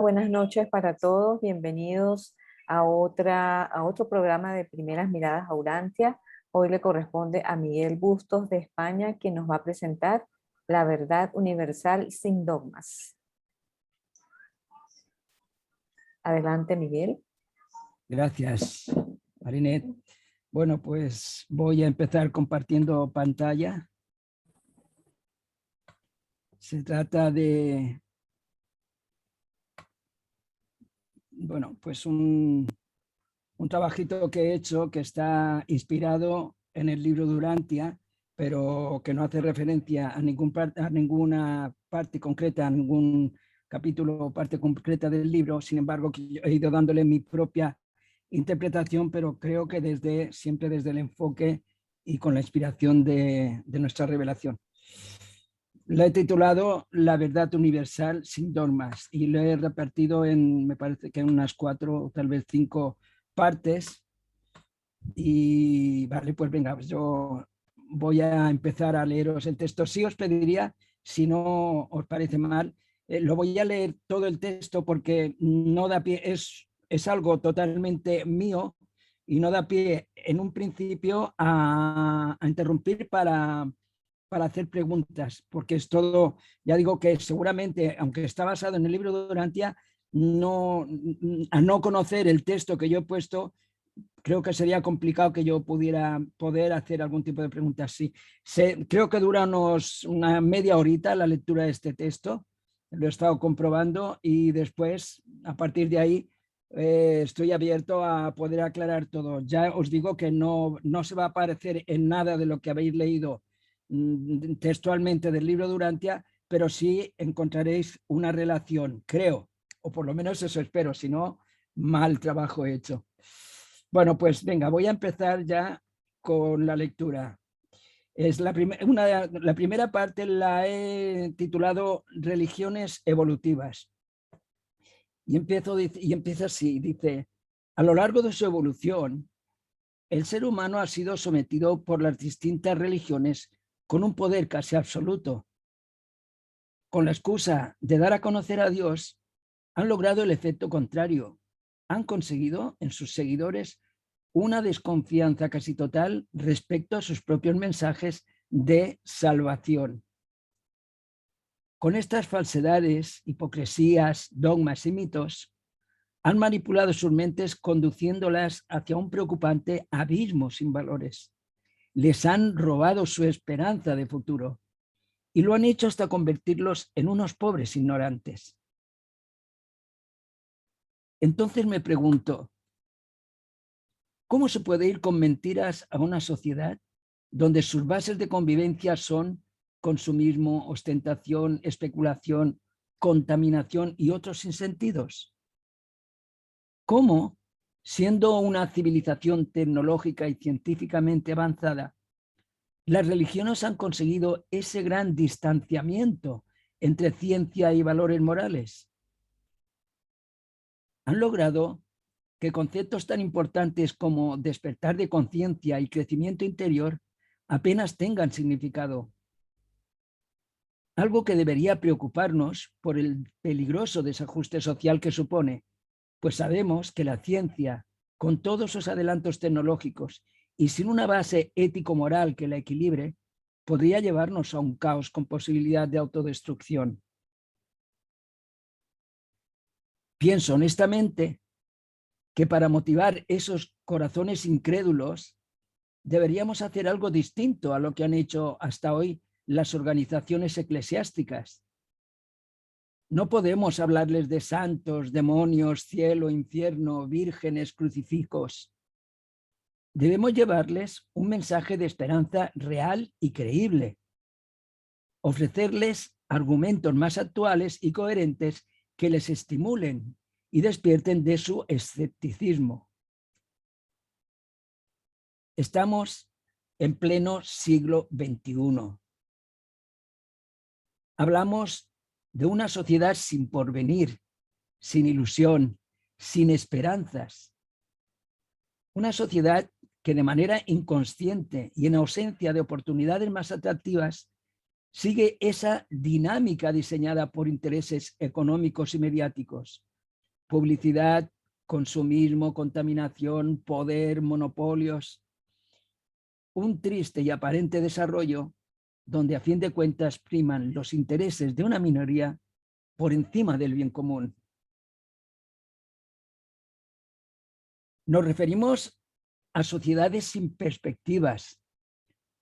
Buenas noches para todos, bienvenidos a otro programa de Primeras Miradas a Urantia. Hoy le corresponde a Miguel Bustos de España, quien nos va a presentar La Verdad Universal sin Dogmas. Adelante, Miguel. Gracias, Marinet. Bueno, pues voy a empezar compartiendo pantalla. Se trata de, bueno, pues un trabajito que he hecho que está inspirado en el libro de Urantia, pero que no hace referencia a ninguna parte concreta, a ningún capítulo o parte concreta del libro. Sin embargo, que yo he ido dándole mi propia interpretación, pero creo que siempre desde el enfoque y con la inspiración de nuestra revelación. La he titulado La Verdad Universal sin Dogmas y lo he repartido me parece que en unas 4 o tal vez 5 partes. Y vale, pues venga, yo voy a empezar a leeros el texto. Sí os pediría, si no os parece mal, lo voy a leer todo el texto porque no da pie, es algo totalmente mío y no da pie en un principio a interrumpir para hacer preguntas, porque es todo, ya digo que seguramente, aunque está basado en el libro de Urantia, a no conocer el texto que yo he puesto, creo que sería complicado que yo poder hacer algún tipo de preguntas. Sí, creo que dura una media horita la lectura de este texto, lo he estado comprobando y después, a partir de ahí, estoy abierto a poder aclarar todo. Ya os digo que no se va a parecer en nada de lo que habéis leído textualmente del libro de Urantia, pero sí encontraréis una relación, creo, o por lo menos eso espero, si no, mal trabajo hecho. Bueno, pues venga, voy a empezar ya con la lectura. La primera parte la he titulado Religiones evolutivas. Y empieza así, dice, a lo largo de su evolución, el ser humano ha sido sometido por las distintas religiones con un poder casi absoluto. Con la excusa de dar a conocer a Dios, han logrado el efecto contrario. Han conseguido en sus seguidores una desconfianza casi total respecto a sus propios mensajes de salvación. Con estas falsedades, hipocresías, dogmas y mitos, han manipulado sus mentes conduciéndolas hacia un preocupante abismo sin valores. Les han robado su esperanza de futuro y lo han hecho hasta convertirlos en unos pobres ignorantes. Entonces me pregunto, ¿cómo se puede ir con mentiras a una sociedad donde sus bases de convivencia son consumismo, ostentación, especulación, contaminación y otros sinsentidos? ¿Cómo, siendo una civilización tecnológica y científicamente avanzada, las religiones han conseguido ese gran distanciamiento entre ciencia y valores morales? Han logrado que conceptos tan importantes como despertar de conciencia y crecimiento interior apenas tengan significado. Algo que debería preocuparnos por el peligroso desajuste social que supone, pues sabemos que la ciencia, con todos sus adelantos tecnológicos y sin una base ético-moral que la equilibre, podría llevarnos a un caos con posibilidad de autodestrucción. Pienso honestamente que para motivar esos corazones incrédulos deberíamos hacer algo distinto a lo que han hecho hasta hoy las organizaciones eclesiásticas. No podemos hablarles de santos, demonios, cielo, infierno, vírgenes, crucifijos. Debemos llevarles un mensaje de esperanza real y creíble. Ofrecerles argumentos más actuales y coherentes que les estimulen y despierten de su escepticismo. Estamos en pleno siglo XXI. Hablamos de una sociedad sin porvenir, sin ilusión, sin esperanzas. Una sociedad que de manera inconsciente y en ausencia de oportunidades más atractivas sigue esa dinámica diseñada por intereses económicos y mediáticos, publicidad, consumismo, contaminación, poder, monopolios. Un triste y aparente desarrollo donde a fin de cuentas priman los intereses de una minoría por encima del bien común. Nos referimos a sociedades sin perspectivas,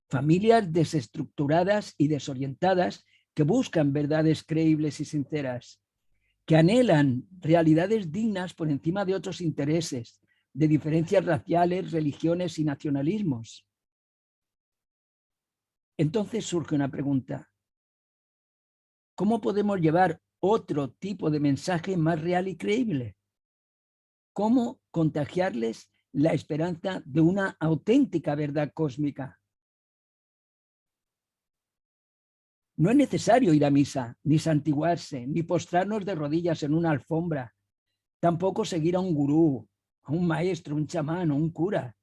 familias desestructuradas y desorientadas que buscan verdades creíbles y sinceras, que anhelan realidades dignas por encima de otros intereses, de diferencias raciales, religiones y nacionalismos. Entonces surge una pregunta: ¿cómo podemos llevar otro tipo de mensaje más real y creíble? ¿Cómo contagiarles la esperanza de una auténtica verdad cósmica? No es necesario ir a misa, ni santiguarse, ni postrarnos de rodillas en una alfombra, tampoco seguir a un gurú, a un maestro, un chamán o un cura.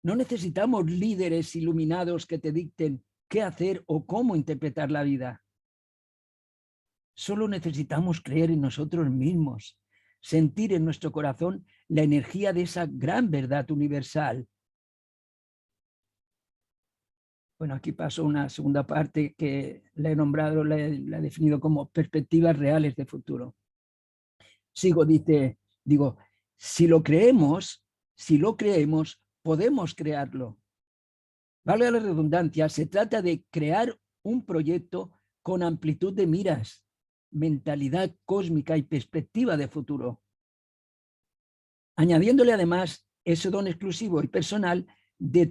No necesitamos líderes iluminados que te dicten qué hacer o cómo interpretar la vida. Solo necesitamos creer en nosotros mismos, sentir en nuestro corazón la energía de esa gran verdad universal. Bueno, aquí paso una segunda parte que la he nombrado, la he definido como perspectivas reales de futuro. Digo, si lo creemos, podemos crearlo. Valga la redundancia, se trata de crear un proyecto con amplitud de miras, mentalidad cósmica y perspectiva de futuro. Añadiéndole además ese don exclusivo y personal de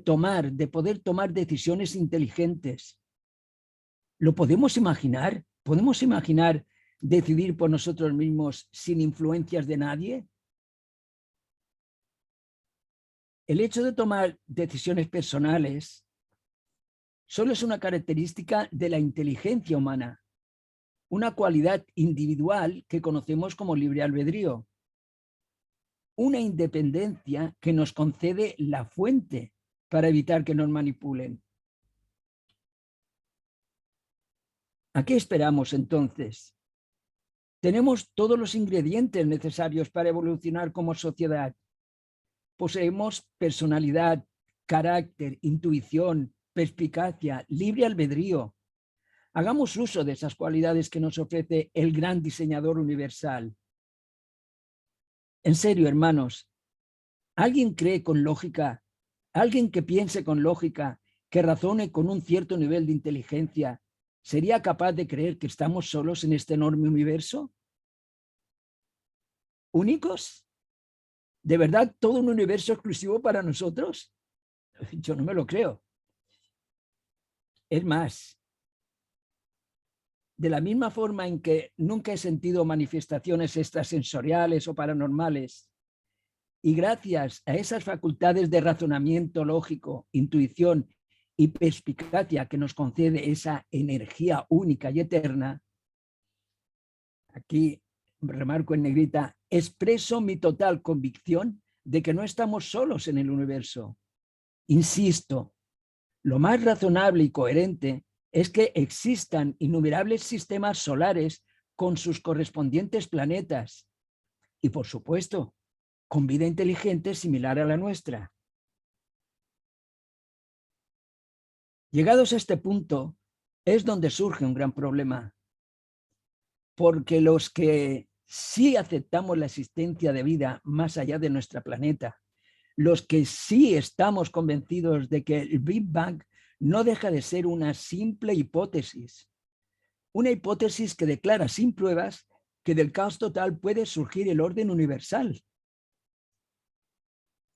poder tomar decisiones inteligentes. ¿Lo podemos imaginar? ¿Podemos imaginar decidir por nosotros mismos sin influencias de nadie? El hecho de tomar decisiones personales solo es una característica de la inteligencia humana, una cualidad individual que conocemos como libre albedrío, una independencia que nos concede la fuente para evitar que nos manipulen. ¿A qué esperamos entonces? Tenemos todos los ingredientes necesarios para evolucionar como sociedad. Poseemos personalidad, carácter, intuición, perspicacia, libre albedrío. Hagamos uso de esas cualidades que nos ofrece el gran diseñador universal. En serio, hermanos, ¿alguien cree con lógica? ¿Alguien que piense con lógica, que razone con un cierto nivel de inteligencia, sería capaz de creer que estamos solos en este enorme universo? ¿Únicos? ¿De verdad todo un universo exclusivo para nosotros? Yo no me lo creo. Es más, de la misma forma en que nunca he sentido manifestaciones extrasensoriales o paranormales, y gracias a esas facultades de razonamiento lógico, intuición y perspicacia que nos concede esa energía única y eterna, aquí remarco en negrita, expreso mi total convicción de que no estamos solos en el universo. Insisto, lo más razonable y coherente es que existan innumerables sistemas solares con sus correspondientes planetas y, por supuesto, con vida inteligente similar a la nuestra. Llegados a este punto, es donde surge un gran problema, porque los que sí aceptamos la existencia de vida más allá de nuestro planeta, los que sí estamos convencidos de que el Big Bang no deja de ser una simple hipótesis, una hipótesis que declara sin pruebas que del caos total puede surgir el orden universal.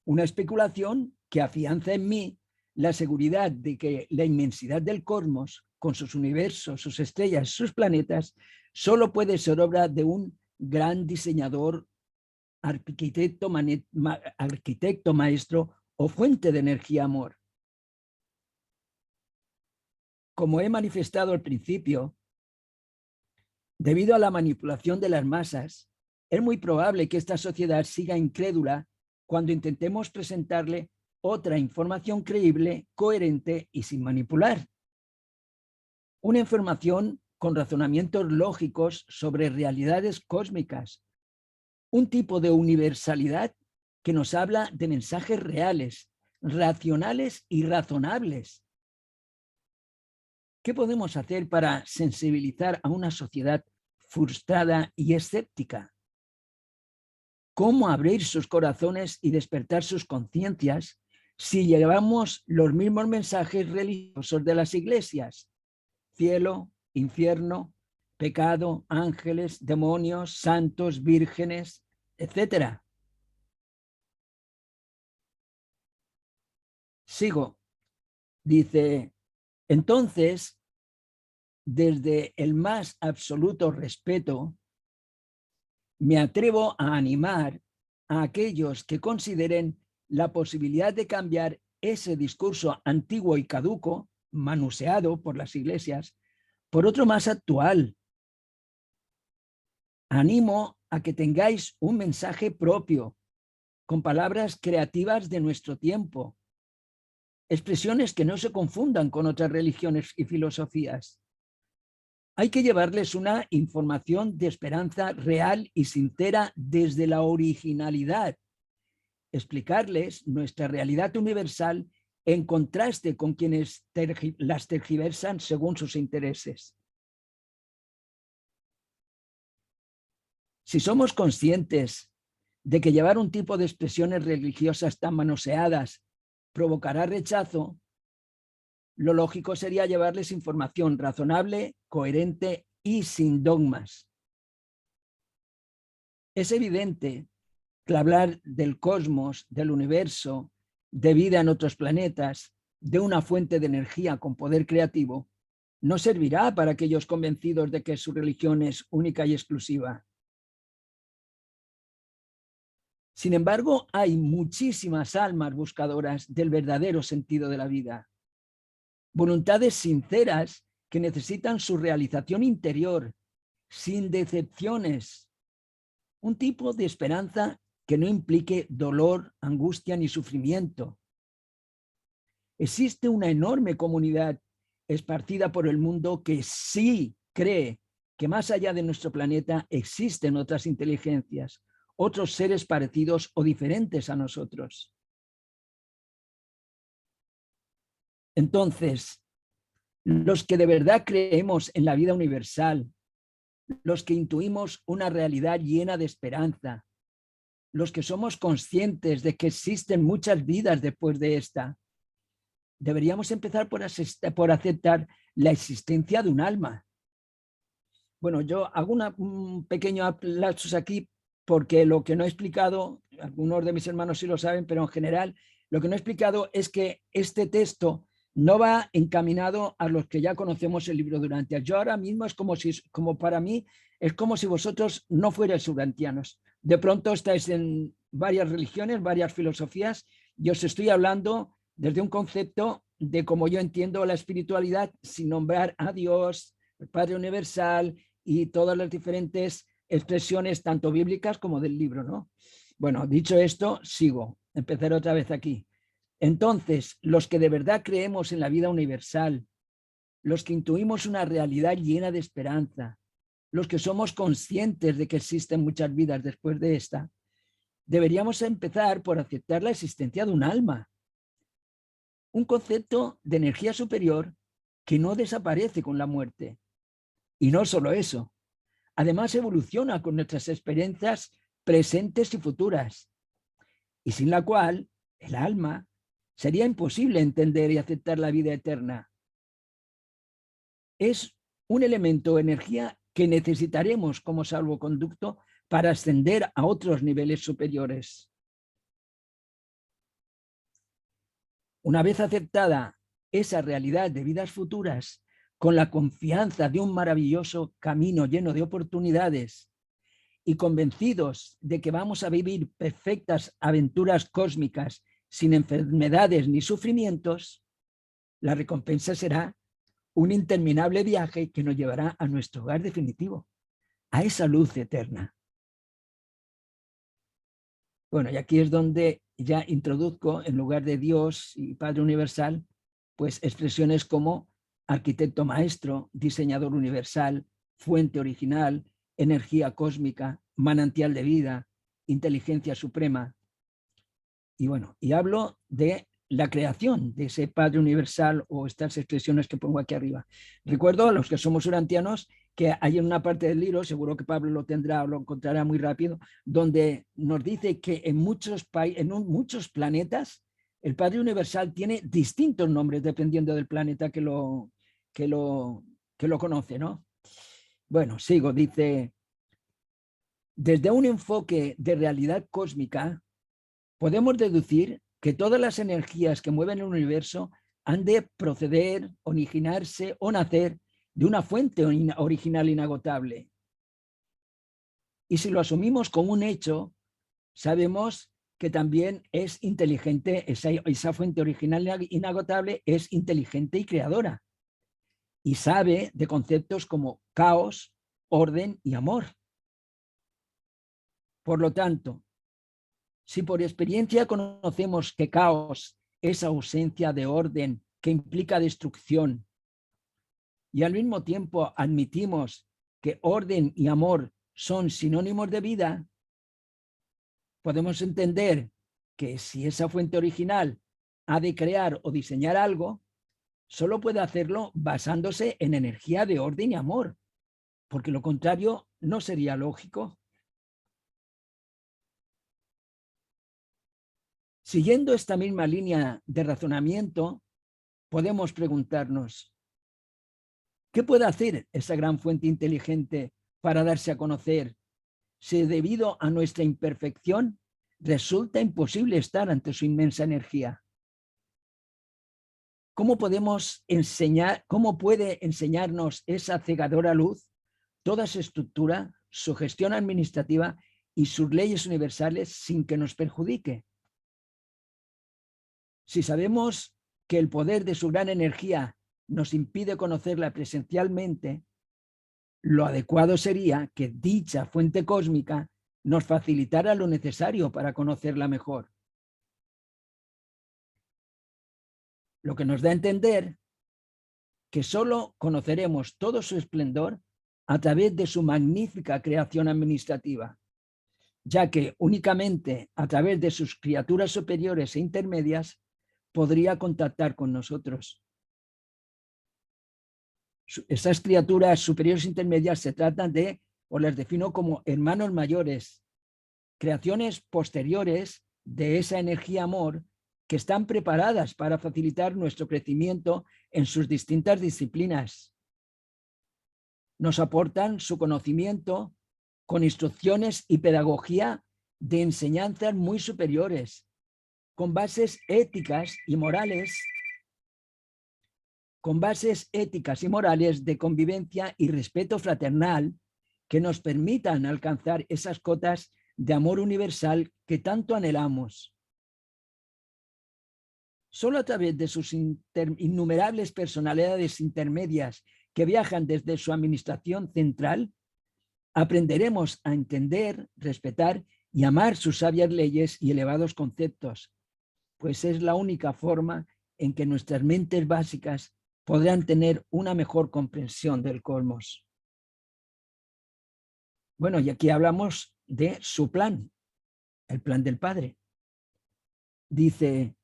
Una especulación que afianza en mí la seguridad de que la inmensidad del cosmos, con sus universos, sus estrellas, sus planetas, solo puede ser obra de un gran diseñador, arquitecto, maestro o fuente de energía amor. Como he manifestado al principio, debido a la manipulación de las masas, es muy probable que esta sociedad siga incrédula cuando intentemos presentarle otra información creíble, coherente y sin manipular. Una información con razonamientos lógicos sobre realidades cósmicas, un tipo de universalidad que nos habla de mensajes reales, racionales y razonables. ¿Qué podemos hacer para sensibilizar a una sociedad frustrada y escéptica? ¿Cómo abrir sus corazones y despertar sus conciencias si llevamos los mismos mensajes religiosos de las iglesias? Cielo, infierno, pecado, ángeles, demonios, santos, vírgenes, etcétera. Sigo. Dice, entonces, desde el más absoluto respeto, me atrevo a animar a aquellos que consideren la posibilidad de cambiar ese discurso antiguo y caduco, manoseado por las iglesias, por otro más actual. Animo a que tengáis un mensaje propio, con palabras creativas de nuestro tiempo, expresiones que no se confundan con otras religiones y filosofías. Hay que llevarles una información de esperanza real y sincera desde la originalidad. Explicarles nuestra realidad universal en contraste con quienes las tergiversan según sus intereses. Si somos conscientes de que llevar un tipo de expresiones religiosas tan manoseadas provocará rechazo, lo lógico sería llevarles información razonable, coherente y sin dogmas. Es evidente que hablar del cosmos, del universo, de vida en otros planetas, de una fuente de energía con poder creativo, no servirá para aquellos convencidos de que su religión es única y exclusiva. Sin embargo, hay muchísimas almas buscadoras del verdadero sentido de la vida. Voluntades sinceras que necesitan su realización interior, sin decepciones. Un tipo de esperanza que no implique dolor, angustia ni sufrimiento. Existe una enorme comunidad esparcida por el mundo que sí cree que más allá de nuestro planeta existen otras inteligencias, otros seres parecidos o diferentes a nosotros. Entonces, los que de verdad creemos en la vida universal, los que intuimos una realidad llena de esperanza, los que somos conscientes de que existen muchas vidas después de esta, deberíamos empezar por aceptar la existencia de un alma. Bueno, yo hago un pequeño lapsus aquí porque lo que no he explicado, algunos de mis hermanos sí lo saben, pero en general lo que no he explicado es que este texto no va encaminado a los que ya conocemos el libro de Urantia. Yo ahora mismo es como para mí, es como si vosotros no fuerais urantianos. De pronto estáis en varias religiones, varias filosofías, y os estoy hablando desde un concepto de cómo yo entiendo la espiritualidad sin nombrar a Dios, el Padre Universal y todas las diferentes expresiones tanto bíblicas como del libro, ¿no? Bueno, dicho esto, sigo. Empezaré otra vez aquí. Entonces, los que de verdad creemos en la vida universal, los que intuimos una realidad llena de esperanza, los que somos conscientes de que existen muchas vidas después de esta, deberíamos empezar por aceptar la existencia de un alma, un concepto de energía superior que no desaparece con la muerte. Y no solo eso, además evoluciona con nuestras experiencias presentes y futuras, y sin la cual el alma sería imposible entender y aceptar la vida eterna. Es un elemento o energía que necesitaremos como salvoconducto para ascender a otros niveles superiores. Una vez aceptada esa realidad de vidas futuras, con la confianza de un maravilloso camino lleno de oportunidades y convencidos de que vamos a vivir perfectas aventuras cósmicas sin enfermedades ni sufrimientos, la recompensa será un interminable viaje que nos llevará a nuestro hogar definitivo, a esa luz eterna. Bueno, y aquí es donde ya introduzco, en lugar de Dios y Padre Universal, pues expresiones como arquitecto maestro, diseñador universal, fuente original, energía cósmica, manantial de vida, inteligencia suprema. Y bueno, y hablo de la creación de ese Padre Universal o estas expresiones que pongo aquí arriba. Recuerdo a los que somos urantianos que hay en una parte del libro, seguro que Pablo lo tendrá o lo encontrará muy rápido, donde nos dice que en muchos planetas el Padre Universal tiene distintos nombres dependiendo del planeta que lo conoce, ¿no? Bueno, sigo, dice, desde un enfoque de realidad cósmica, podemos deducir que todas las energías que mueven el universo han de proceder, originarse o nacer de una fuente original inagotable. Y si lo asumimos como un hecho, sabemos que también es inteligente, esa fuente original inagotable es inteligente y creadora. Y sabe de conceptos como caos, orden y amor. Por lo tanto, si por experiencia conocemos que caos es ausencia de orden que implica destrucción y al mismo tiempo admitimos que orden y amor son sinónimos de vida, podemos entender que si esa fuente original ha de crear o diseñar algo, solo puede hacerlo basándose en energía de orden y amor, porque lo contrario no sería lógico. Siguiendo esta misma línea de razonamiento, podemos preguntarnos, ¿qué puede hacer esa gran fuente inteligente para darse a conocer si debido a nuestra imperfección resulta imposible estar ante su inmensa energía? ¿Cómo puede enseñarnos esa cegadora luz toda su estructura, su gestión administrativa y sus leyes universales sin que nos perjudique? Si sabemos que el poder de su gran energía nos impide conocerla presencialmente, lo adecuado sería que dicha fuente cósmica nos facilitara lo necesario para conocerla mejor. Lo que nos da a entender que solo conoceremos todo su esplendor a través de su magnífica creación administrativa, ya que únicamente a través de sus criaturas superiores e intermedias podría contactar con nosotros. Esas criaturas superiores e intermedias se tratan de, o las defino como hermanos mayores, creaciones posteriores de esa energía amor que están preparadas para facilitar nuestro crecimiento en sus distintas disciplinas. Nos aportan su conocimiento con instrucciones y pedagogía de enseñanzas muy superiores, con bases éticas y morales de convivencia y respeto fraternal que nos permitan alcanzar esas cotas de amor universal que tanto anhelamos. Solo a través de sus innumerables personalidades intermedias que viajan desde su administración central, aprenderemos a entender, respetar y amar sus sabias leyes y elevados conceptos, pues es la única forma en que nuestras mentes básicas podrán tener una mejor comprensión del cosmos. Bueno, y aquí hablamos de su plan, el plan del Padre. Dice,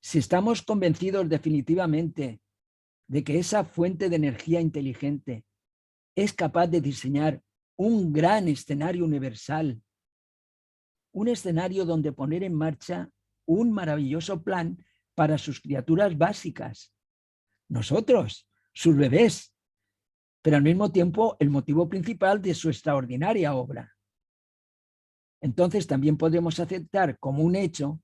si estamos convencidos definitivamente de que esa fuente de energía inteligente es capaz de diseñar un gran escenario universal, un escenario donde poner en marcha un maravilloso plan para sus criaturas básicas, nosotros, sus bebés, pero al mismo tiempo el motivo principal de su extraordinaria obra. Entonces también podemos aceptar como un hecho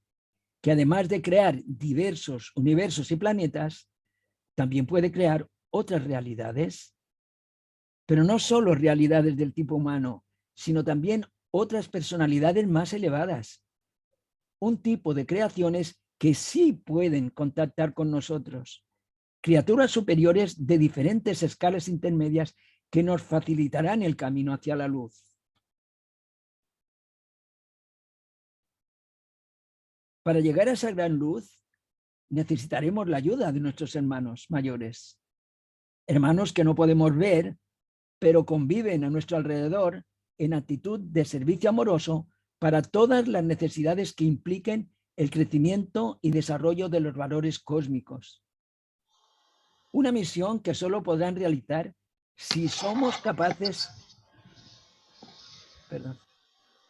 que además de crear diversos universos y planetas, también puede crear otras realidades, pero no solo realidades del tipo humano, sino también otras personalidades más elevadas, un tipo de creaciones que sí pueden contactar con nosotros, criaturas superiores de diferentes escalas intermedias que nos facilitarán el camino hacia la luz. Para llegar a esa gran luz, necesitaremos la ayuda de nuestros hermanos mayores, hermanos que no podemos ver, pero conviven a nuestro alrededor en actitud de servicio amoroso para todas las necesidades que impliquen el crecimiento y desarrollo de los valores cósmicos. Una misión que solo podrán realizar si somos capaces,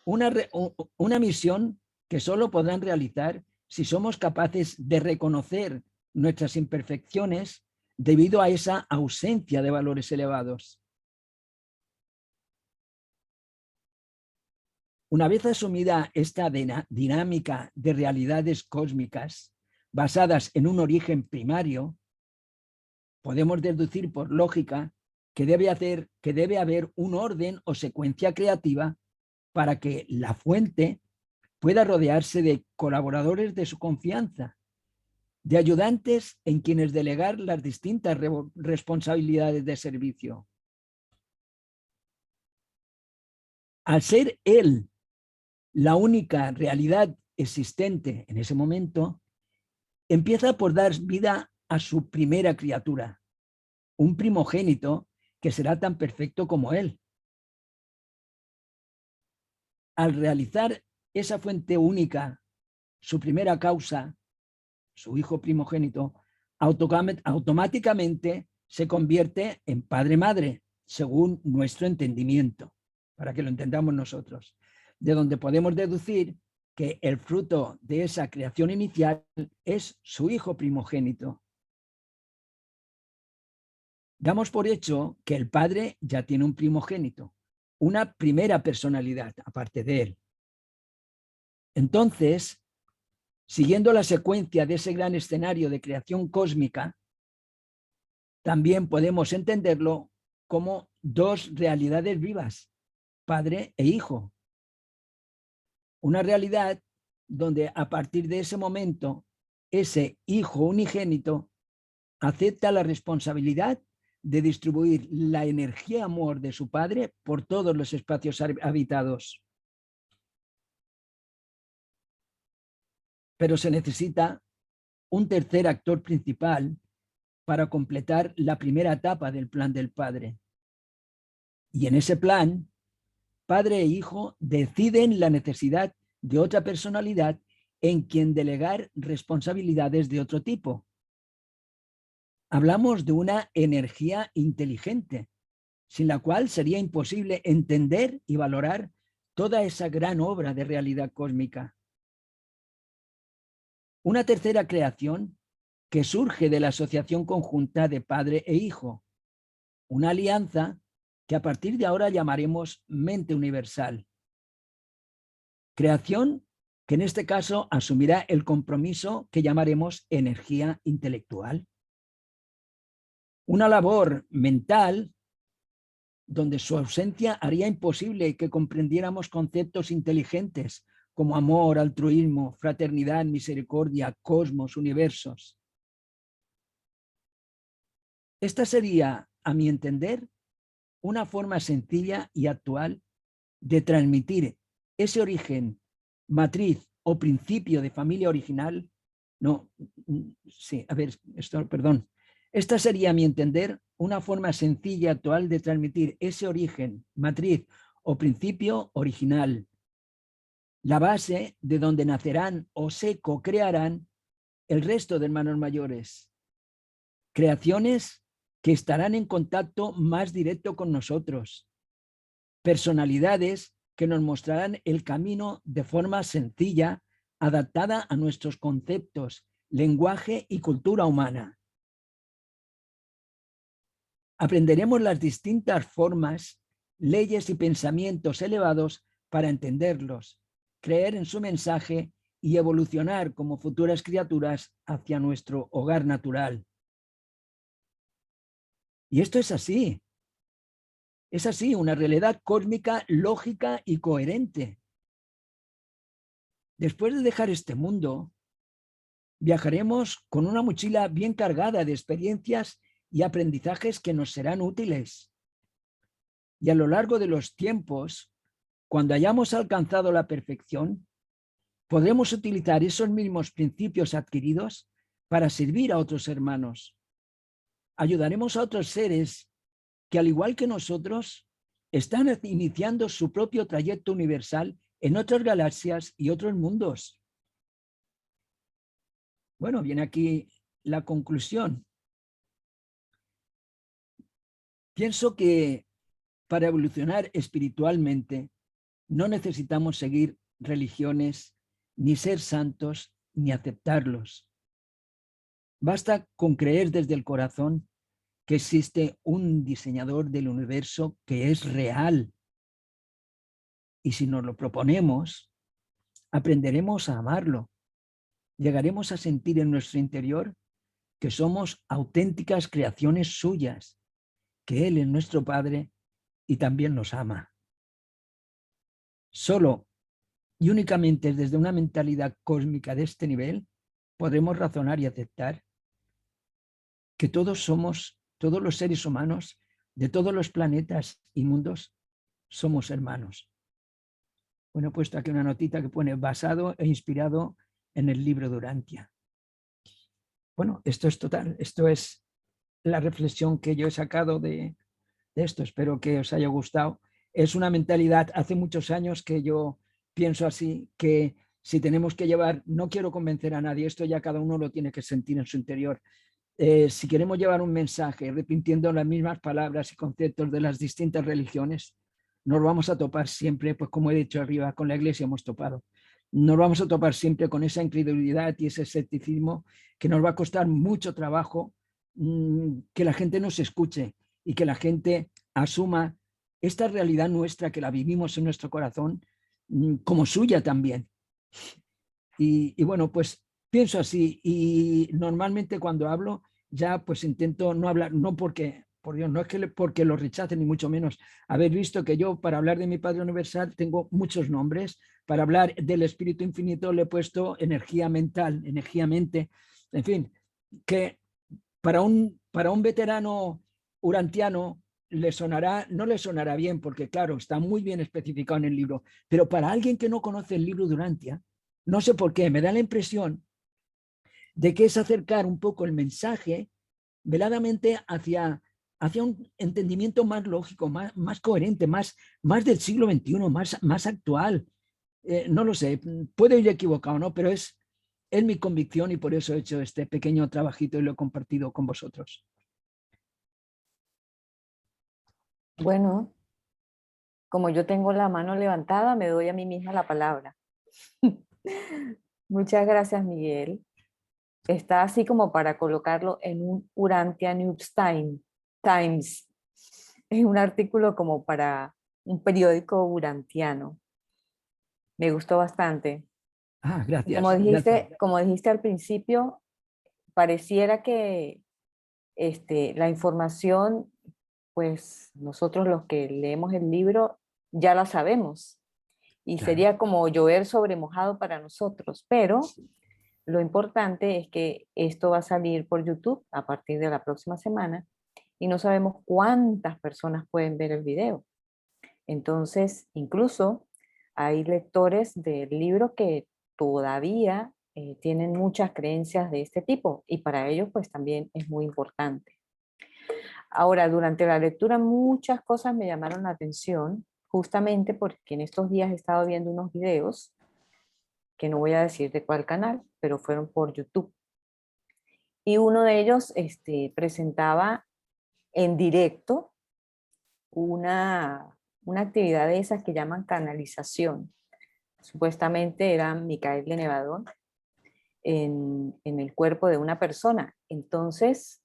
una misión que solo podrán realizar si somos capaces de reconocer nuestras imperfecciones debido a esa ausencia de valores elevados. Una vez asumida esta dinámica de realidades cósmicas basadas en un origen primario, podemos deducir por lógica que debe haber un orden o secuencia creativa para que la fuente pueda rodearse de colaboradores de su confianza, de ayudantes en quienes delegar las distintas responsabilidades de servicio. Al ser él la única realidad existente en ese momento, empieza por dar vida a su primera criatura, un primogénito que será tan perfecto como él. Al realizar esa fuente única, su primera causa, su hijo primogénito, automáticamente se convierte en padre-madre, según nuestro entendimiento, para que lo entendamos nosotros, de donde podemos deducir que el fruto de esa creación inicial es su hijo primogénito. Damos por hecho que el Padre ya tiene un primogénito, una primera personalidad aparte de él. Entonces, siguiendo la secuencia de ese gran escenario de creación cósmica, también podemos entenderlo como dos realidades vivas, Padre e Hijo. Una realidad donde a partir de ese momento, ese Hijo unigénito acepta la responsabilidad de distribuir la energía amor de su Padre por todos los espacios habitados. Pero se necesita un tercer actor principal para completar la primera etapa del plan del Padre. Y en ese plan, Padre e Hijo deciden la necesidad de otra personalidad en quien delegar responsabilidades de otro tipo. Hablamos de una energía inteligente, sin la cual sería imposible entender y valorar toda esa gran obra de realidad cósmica. Una tercera creación que surge de la asociación conjunta de Padre e Hijo, una alianza que a partir de ahora llamaremos mente universal. Creación que en este caso asumirá el compromiso que llamaremos energía intelectual. Una labor mental donde su ausencia haría imposible que comprendiéramos conceptos inteligentes como amor, altruismo, fraternidad, misericordia, cosmos, universos. Esta sería, a mi entender, una forma sencilla y actual de transmitir ese origen, matriz o principio de familia original. Esta sería, a mi entender, una forma sencilla y actual de transmitir ese origen, matriz o principio original, la base de donde nacerán o se co-crearán el resto de hermanos mayores. Creaciones que estarán en contacto más directo con nosotros. Personalidades que nos mostrarán el camino de forma sencilla, adaptada a nuestros conceptos, lenguaje y cultura humana. Aprenderemos las distintas formas, leyes y pensamientos elevados para entenderlos, creer en su mensaje y evolucionar como futuras criaturas hacia nuestro hogar natural. Y esto es así. Es así, una realidad cósmica, lógica y coherente. Después de dejar este mundo, viajaremos con una mochila bien cargada de experiencias y aprendizajes que nos serán útiles. Y a lo largo de los tiempos, cuando hayamos alcanzado la perfección, podremos utilizar esos mismos principios adquiridos para servir a otros hermanos. Ayudaremos a otros seres que, al igual que nosotros, están iniciando su propio trayecto universal en otras galaxias y otros mundos. Bueno, viene aquí la conclusión. Pienso que para evolucionar espiritualmente no necesitamos seguir religiones, ni ser santos, ni aceptarlos. Basta con creer desde el corazón que existe un diseñador del universo que es real. Y si nos lo proponemos, aprenderemos a amarlo. Llegaremos a sentir en nuestro interior que somos auténticas creaciones suyas, que Él es nuestro Padre y también nos ama. Solo y únicamente desde una mentalidad cósmica de este nivel podremos razonar y aceptar que todos los seres humanos de todos los planetas y mundos, somos hermanos. Bueno, he puesto aquí una notita que pone basado e inspirado en el libro de Urantia. Bueno, esto es total, esto es la reflexión que yo he sacado de esto. Espero que os haya gustado. Es una mentalidad, hace muchos años que yo pienso así, que si tenemos que llevar, no quiero convencer a nadie, esto ya cada uno lo tiene que sentir en su interior. Si queremos llevar un mensaje repitiendo las mismas palabras y conceptos de las distintas religiones, nos vamos a topar siempre, pues como he dicho arriba, con la Iglesia hemos topado. Nos vamos a topar siempre con esa incredulidad y ese escepticismo que nos va a costar mucho trabajo que la gente nos escuche y que la gente asuma esta realidad nuestra que la vivimos en nuestro corazón como suya también. Y bueno, pues pienso así y normalmente cuando hablo ya pues intento no hablar, no porque, por Dios, no es que porque lo rechacen ni mucho menos. Haber visto que yo para hablar de mi Padre Universal tengo muchos nombres, para hablar del Espíritu Infinito le he puesto energía mental, energía mente, en fin, que para un veterano urantiano le sonará, no le sonará bien porque claro, está muy bien especificado en el libro, pero para alguien que no conoce el libro de Urantia, no sé por qué, me da la impresión de que es acercar un poco el mensaje veladamente hacia un entendimiento más lógico, más coherente, más del siglo XXI, más actual. No lo sé, puedo ir equivocado, ¿no? Pero es mi convicción y por eso he hecho este pequeño trabajito y lo he compartido con vosotros. Bueno, como yo tengo la mano levantada, me doy a mí misma la palabra. Muchas gracias, Miguel. Está así como para colocarlo en un Urantia News Times. Es un artículo como para un periódico urantiano. Me gustó bastante. Ah, Como gracias, gracias. dijiste, como dijiste al principio, pareciera que la información, pues nosotros los que leemos el libro ya la sabemos y Claro. sería como llover sobre mojado para nosotros, pero lo importante es que esto va a salir por YouTube a partir de la próxima semana y no sabemos cuántas personas pueden ver el video. Entonces, incluso hay lectores del libro que todavía tienen muchas creencias de este tipo y para ellos pues también es muy importante. Ahora, durante la lectura muchas cosas me llamaron la atención, justamente porque en estos días he estado viendo unos videos que no voy a decir de cuál canal, pero fueron por YouTube. Y uno de ellos presentaba en directo una actividad de esas que llaman canalización. Supuestamente era Micael de Nevadón en el cuerpo de una persona. Entonces,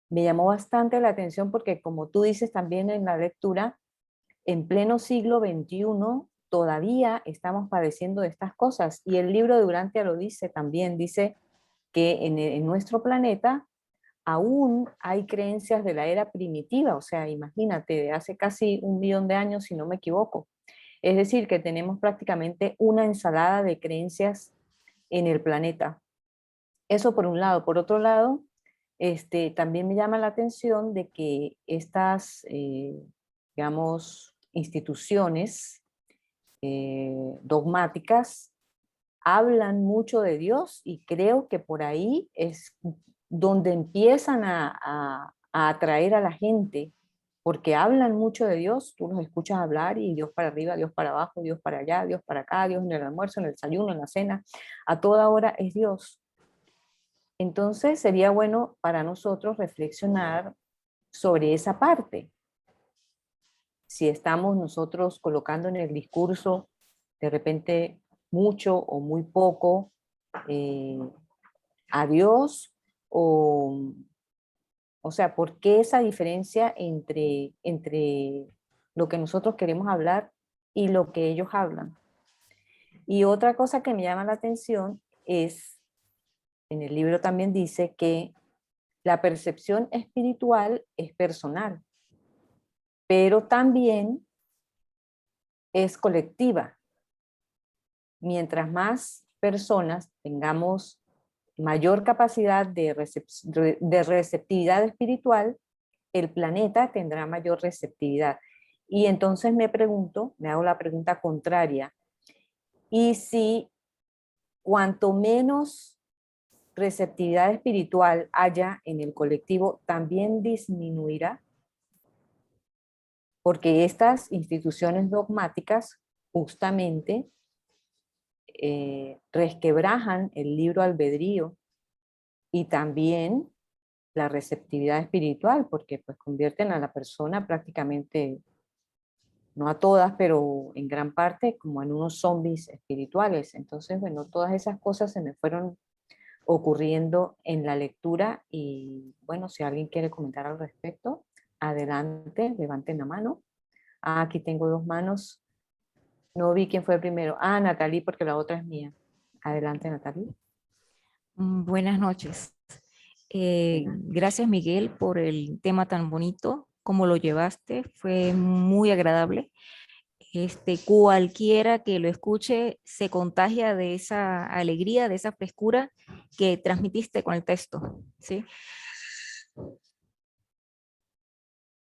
me llamó bastante la atención porque como tú dices también en la lectura, en pleno siglo XXI todavía estamos padeciendo de estas cosas. Y el libro de Urantia lo dice también, dice que en nuestro planeta aún hay creencias de la era primitiva, o sea, imagínate, de hace casi 1.000.000 de años, si no me equivoco. Es decir, que tenemos prácticamente una ensalada de creencias en el planeta. Eso por un lado. Por otro lado, también me llama la atención de que estas, digamos, instituciones dogmáticas hablan mucho de Dios y creo que por ahí es donde empiezan a atraer a la gente, porque hablan mucho de Dios, tú los escuchas hablar y Dios para arriba, Dios para abajo, Dios para allá, Dios para acá, Dios en el almuerzo, en el desayuno, en la cena, a toda hora es Dios. Entonces sería bueno para nosotros reflexionar sobre esa parte. Si estamos nosotros colocando en el discurso de repente mucho o muy poco eh, a Dios, o sea, ¿por qué esa diferencia entre lo que nosotros queremos hablar y lo que ellos hablan? Y otra cosa que me llama la atención es, en el libro también dice que la percepción espiritual es personal, pero también es colectiva. Mientras más personas tengamos mayor capacidad de receptividad espiritual, el planeta tendrá mayor receptividad. Y entonces me pregunto, me hago la pregunta contraria, ¿y si cuanto menos receptividad espiritual haya en el colectivo, también disminuirá? Porque estas instituciones dogmáticas justamente resquebrajan el libre albedrío y también la receptividad espiritual, porque pues convierten a la persona prácticamente, no a todas, pero en gran parte como en unos zombies espirituales. Entonces, bueno, todas esas cosas se me fueron ocurriendo en la lectura y bueno, si alguien quiere comentar al respecto, adelante, levanten la mano. Ah, aquí tengo dos manos. No vi quién fue el primero. Ah, Natalie, porque la otra es mía. Adelante, Natalie. Buenas noches. Buenas. Gracias, Miguel, por el tema tan bonito, como lo llevaste, fue muy agradable. Cualquiera que lo escuche se contagia de esa alegría, de esa frescura que transmitiste con el texto, ¿sí?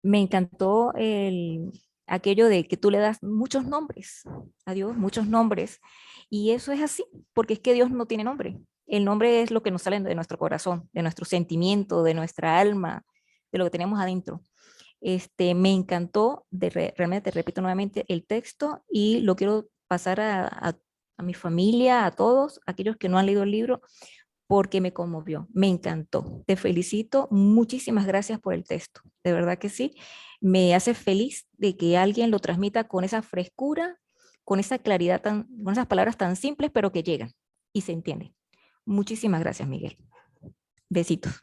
Me encantó aquello de que tú le das muchos nombres a Dios, muchos nombres, y eso es así, porque es que Dios no tiene nombre. El nombre es lo que nos sale de nuestro corazón, de nuestro sentimiento, de nuestra alma, de lo que tenemos adentro. Me encantó, realmente, repito nuevamente, el texto y lo quiero pasar a mi familia, a todos, aquellos que no han leído el libro, porque me conmovió, me encantó. Te felicito, muchísimas gracias por el texto, de verdad que sí. Me hace feliz de que alguien lo transmita con esa frescura, con esa claridad, con esas palabras tan simples, pero que llegan y se entienden. Muchísimas gracias, Miguel. Besitos.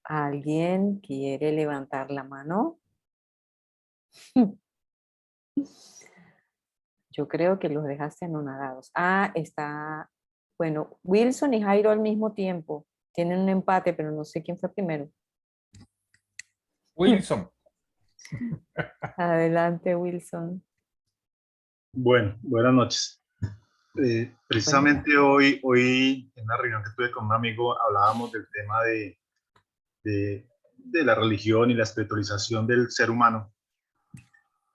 ¿Alguien quiere levantar la mano? Yo creo que los dejaste anonadados. Ah, está, bueno, Wilson y Jairo al mismo tiempo. Tienen un empate, pero no sé quién fue primero. Wilson. Adelante, Wilson. Bueno, buenas noches. Precisamente hoy en una reunión que tuve con un amigo hablábamos del tema de la religión y la espiritualización del ser humano.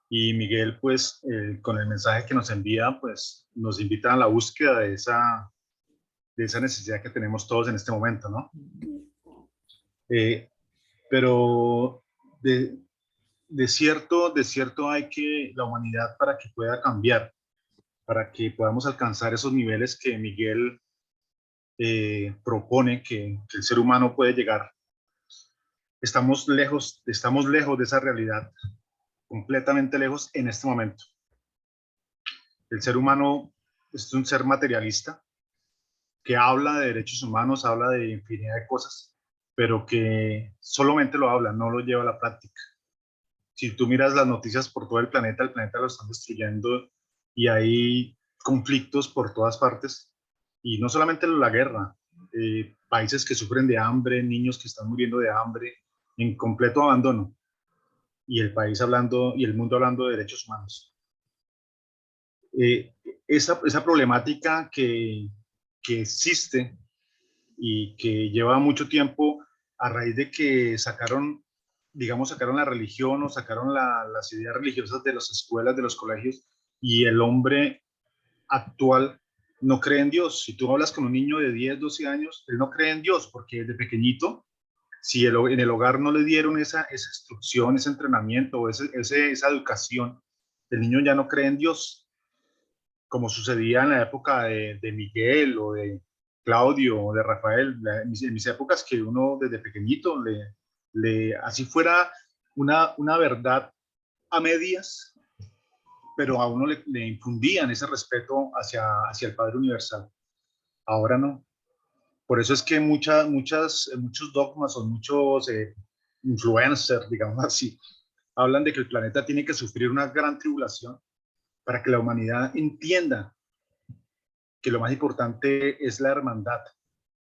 Y Miguel, pues, con el mensaje que nos envía, pues, nos invita a la búsqueda de esa necesidad que tenemos todos en este momento, ¿no? Pero de cierto hay que la humanidad, para que pueda cambiar, para que podamos alcanzar esos niveles que Miguel propone que el ser humano puede llegar. Estamos lejos de esa realidad, completamente lejos en este momento. El ser humano es un ser materialista que habla de derechos humanos, habla de infinidad de cosas, pero que solamente lo habla, no lo lleva a la práctica. Si tú miras las noticias por todo el planeta lo están destruyendo y hay conflictos por todas partes, y no solamente la guerra, países que sufren de hambre, niños que están muriendo de hambre, en completo abandono, y el país hablando y el mundo hablando de derechos humanos. Esa problemática que existe y que lleva mucho tiempo a raíz de que sacaron la religión o sacaron las ideas religiosas de las escuelas, de los colegios, y el hombre actual no cree en Dios. Si tú hablas con un niño de 10, 12 años, él no cree en Dios porque desde pequeñito Si en el hogar no le dieron esa instrucción, ese entrenamiento, esa educación, el niño ya no cree en Dios, como sucedía en la época de Miguel o de Claudio o de Rafael, en mis épocas que uno desde pequeñito así fuera una verdad a medias, pero a uno le infundían ese respeto hacia el Padre Universal. Ahora no. Por eso es que muchos dogmas o muchos influencers, digamos así, hablan de que el planeta tiene que sufrir una gran tribulación para que la humanidad entienda que lo más importante es la hermandad,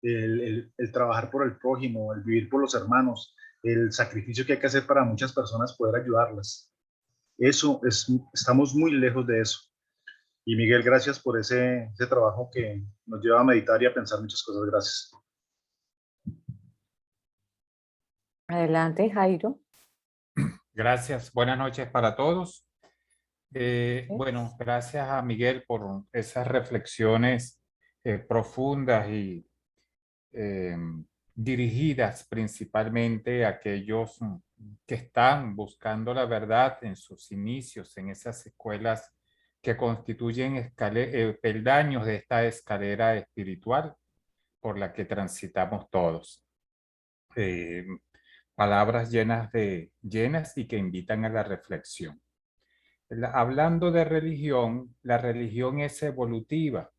el trabajar por el prójimo, el vivir por los hermanos, el sacrificio que hay que hacer para muchas personas poder ayudarlas. Estamos muy lejos de eso. Y Miguel, gracias por ese trabajo que nos lleva a meditar y a pensar muchas cosas. Gracias. Adelante, Jairo. Gracias. Buenas noches para todos. Sí. Bueno, gracias a Miguel por esas reflexiones profundas y dirigidas principalmente a aquellos que están buscando la verdad en sus inicios, en esas escuelas que constituyen peldaños de esta escalera espiritual por la que transitamos todos. Palabras llenas y que invitan a la reflexión. Hablando de religión, la religión es evolutiva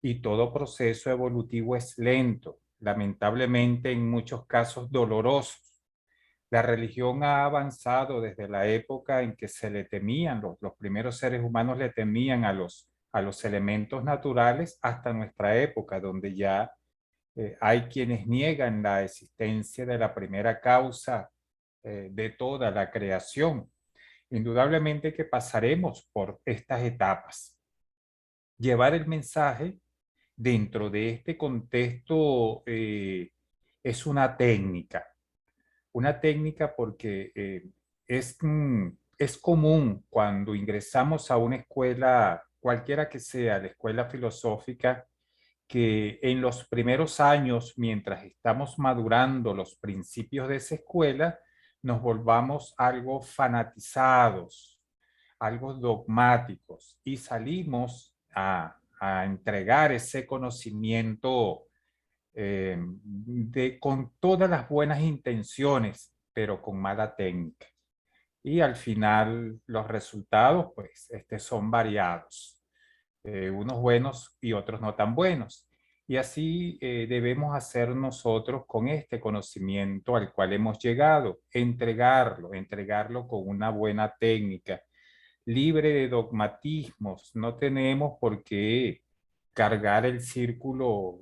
y todo proceso evolutivo es lento, lamentablemente en muchos casos dolorosos. La religión ha avanzado desde la época en que se le temían, los primeros seres humanos le temían a los elementos naturales hasta nuestra época, donde ya hay quienes niegan la existencia de la primera causa de toda la creación. Indudablemente que pasaremos por estas etapas. Llevar el mensaje dentro de este contexto es una técnica porque es común cuando ingresamos a una escuela, cualquiera que sea, la escuela filosófica, que en los primeros años, mientras estamos madurando los principios de esa escuela, nos volvamos algo fanatizados, algo dogmáticos y salimos a entregar ese conocimiento con todas las buenas intenciones, pero con mala técnica. Y al final los resultados, pues, son variados. Unos buenos y otros no tan buenos. Y así debemos hacer nosotros con este conocimiento al cual hemos llegado, entregarlo con una buena técnica, libre de dogmatismos. No tenemos por qué cargar el círculo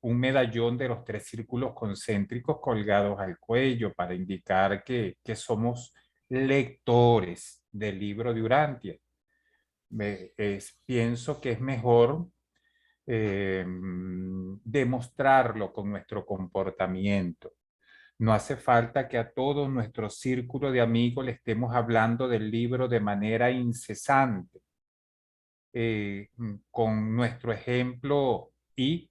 un medallón de los 3 círculos concéntricos colgados al cuello para indicar que somos lectores del libro de Urantia. Pienso que es mejor demostrarlo con nuestro comportamiento. No hace falta que a todo nuestro círculo de amigos le estemos hablando del libro de manera incesante. Con nuestro ejemplo y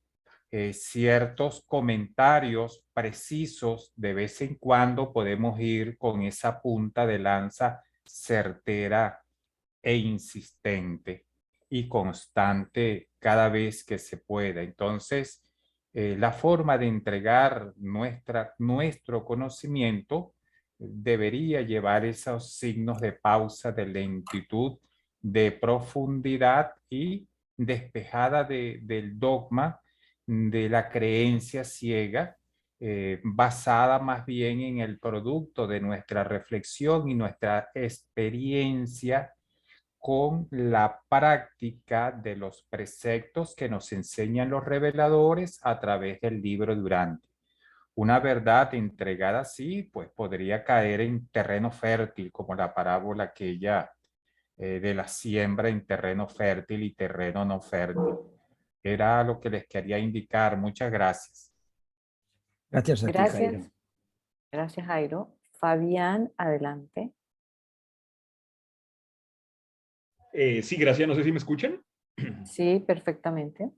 ciertos comentarios precisos, de vez en cuando podemos ir con esa punta de lanza certera e insistente y constante cada vez que se pueda. Entonces, la forma de entregar nuestro conocimiento debería llevar esos signos de pausa, de lentitud, de profundidad y despejada del dogma, de la creencia ciega, basada más bien en el producto de nuestra reflexión y nuestra experiencia con la práctica de los preceptos que nos enseñan los reveladores a través del libro de Urantia. Una verdad entregada así, pues podría caer en terreno fértil, como la parábola aquella de la siembra en terreno fértil y terreno no fértil. Era lo que les quería indicar. Muchas gracias. Gracias a ti, Jairo. Gracias, Jairo. Fabián, adelante. Sí, gracias. No sé si me escuchan. Sí, perfectamente.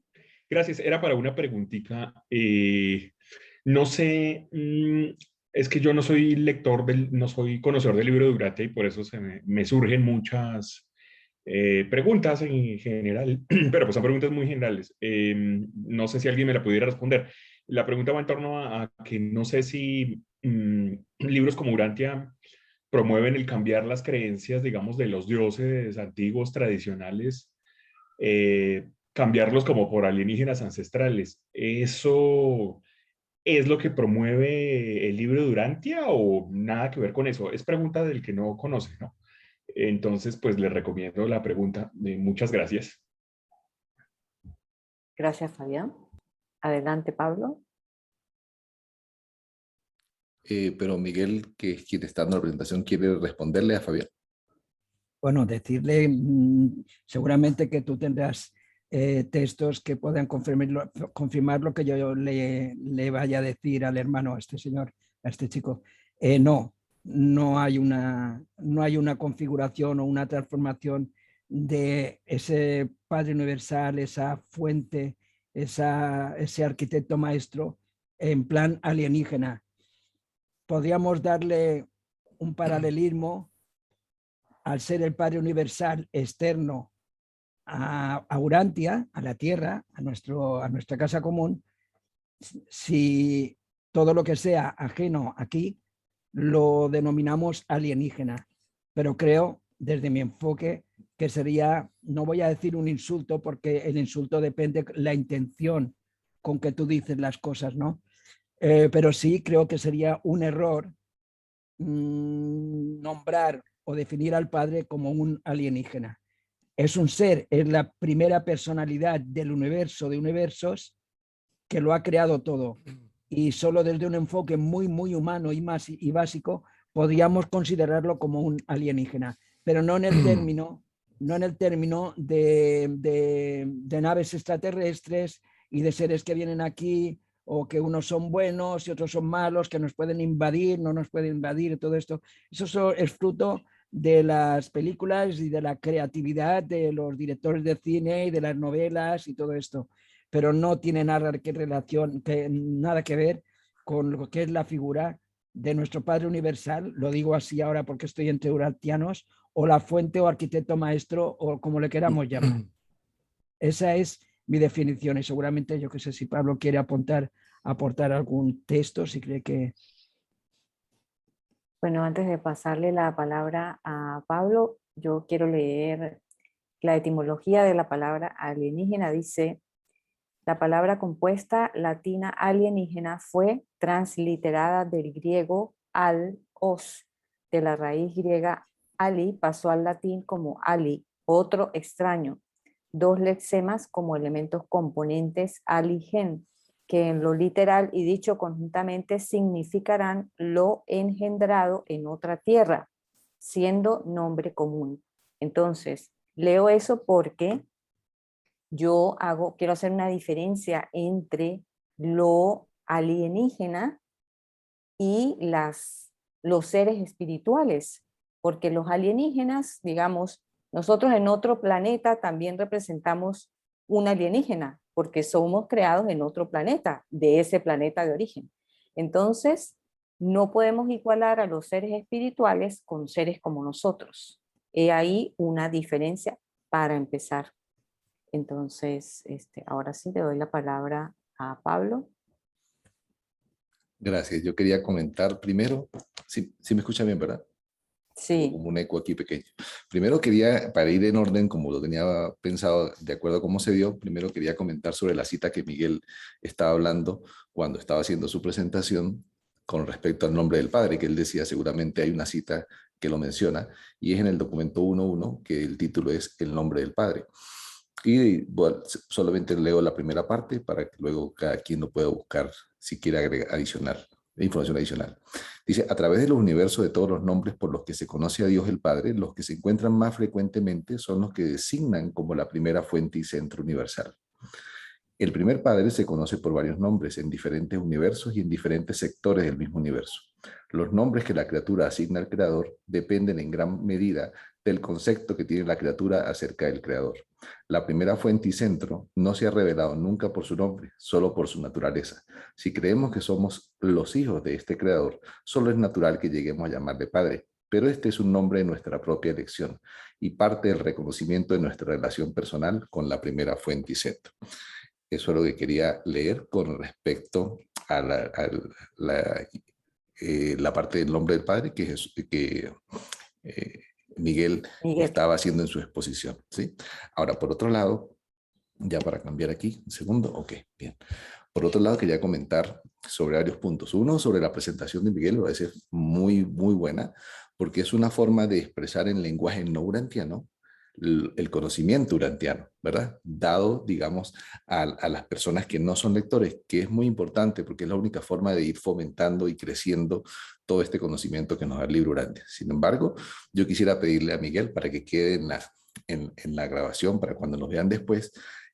Gracias. Era para una preguntita. No sé, es que yo no soy lector, no soy conocedor del libro de Durantia y por eso me surgen muchas preguntas en general, pero pues son preguntas muy generales. No sé si alguien me la pudiera responder. La pregunta va en torno a que no sé si libros como Durantia promueven el cambiar las creencias, digamos, de los dioses antiguos, tradicionales, cambiarlos como por alienígenas ancestrales. ¿Eso es lo que promueve el libro Durantia o nada que ver con eso? Es pregunta del que no conoce, ¿no? Entonces, pues les recomiendo la pregunta. Muchas gracias. Gracias, Fabián. Adelante, Pablo. Pero Miguel, que es quien está dando la presentación, quiere responderle a Fabián. Bueno, decirle seguramente que tú tendrás textos que puedan confirmar lo que yo le vaya a decir al hermano, a este señor, a este chico. No hay una configuración o una transformación de ese Padre Universal, esa fuente, ese arquitecto maestro en plan alienígena. Podríamos darle un paralelismo al ser el Padre Universal externo a Urantia, a la Tierra, a nuestra casa común. Si todo lo que sea ajeno aquí lo denominamos alienígena, pero creo, desde mi enfoque, que sería, no voy a decir un insulto, porque el insulto depende de la intención con que tú dices las cosas, ¿no? Pero sí creo que sería un error nombrar o definir al Padre como un alienígena. Es un ser, es la primera personalidad del universo de universos que lo ha creado todo. Y solo desde un enfoque muy, muy humano y básico podríamos considerarlo como un alienígena, pero no en el término, de naves extraterrestres y de seres que vienen aquí o que unos son buenos y otros son malos, que nos pueden invadir, no nos pueden invadir, todo esto. Eso es fruto de las películas y de la creatividad de los directores de cine y de las novelas y todo esto, pero no tiene nada que ver con lo que es la figura de nuestro Padre Universal, lo digo así ahora porque estoy entre urantianos, o la fuente o arquitecto maestro, o como le queramos llamar. Esa es mi definición y seguramente, yo que sé, si Pablo quiere aportar algún texto, si cree que... Bueno, antes de pasarle la palabra a Pablo, yo quiero leer la etimología de la palabra alienígena. Dice: la palabra compuesta latina alienígena fue transliterada del griego al-os, de la raíz griega ali, pasó al latín como ali, otro extraño. Dos lexemas como elementos componentes aligen, que en lo literal y dicho conjuntamente significarán lo engendrado en otra tierra, siendo nombre común. Entonces, leo eso porque quiero hacer una diferencia entre lo alienígena y los seres espirituales, porque los alienígenas, digamos, nosotros en otro planeta también representamos un alienígena, porque somos creados en otro planeta, de ese planeta de origen. Entonces, no podemos igualar a los seres espirituales con seres como nosotros. He ahí una diferencia para empezar. Entonces, ahora sí le doy la palabra a Pablo. Gracias. Yo quería comentar primero, sí me escucha bien, ¿verdad? Sí. Como un eco aquí pequeño. Primero quería, para ir en orden, como lo tenía pensado, de acuerdo a cómo se dio, primero quería comentar sobre la cita que Miguel estaba hablando cuando estaba haciendo su presentación con respecto al nombre del Padre, que él decía, seguramente hay una cita que lo menciona, y es en el documento 1.1, que el título es El nombre del Padre. Y bueno, solamente leo la primera parte para que luego cada quien lo pueda buscar si quiere agregar información adicional. Dice: a través de los universos de todos los nombres por los que se conoce a Dios el Padre, los que se encuentran más frecuentemente son los que designan como la primera fuente y centro universal. El primer Padre se conoce por varios nombres en diferentes universos y en diferentes sectores del mismo universo. Los nombres que la criatura asigna al Creador dependen en gran medida del concepto que tiene la criatura acerca del Creador. La primera fuente y centro no se ha revelado nunca por su nombre, solo por su naturaleza. Si creemos que somos los hijos de este Creador, solo es natural que lleguemos a llamarle Padre, pero este es un nombre de nuestra propia elección y parte del reconocimiento de nuestra relación personal con la primera fuente y centro. Eso es lo que quería leer con respecto a la parte del nombre del Padre que Miguel estaba haciendo en su exposición, ¿sí? Ahora, por otro lado, ya para cambiar aquí, un segundo, ok, bien. Por otro lado, quería comentar sobre varios puntos. Uno, sobre la presentación de Miguel, me parece muy buena, porque es una forma de expresar en lenguaje no urantiano el conocimiento urantiano, ¿verdad? Dado, digamos, a las personas que no son lectores, que es muy importante porque es la única forma de ir fomentando y creciendo todo este conocimiento que nos da el libro Urantia. Sin embargo, yo quisiera pedirle a Miguel para que quede en la grabación, para cuando nos vean después,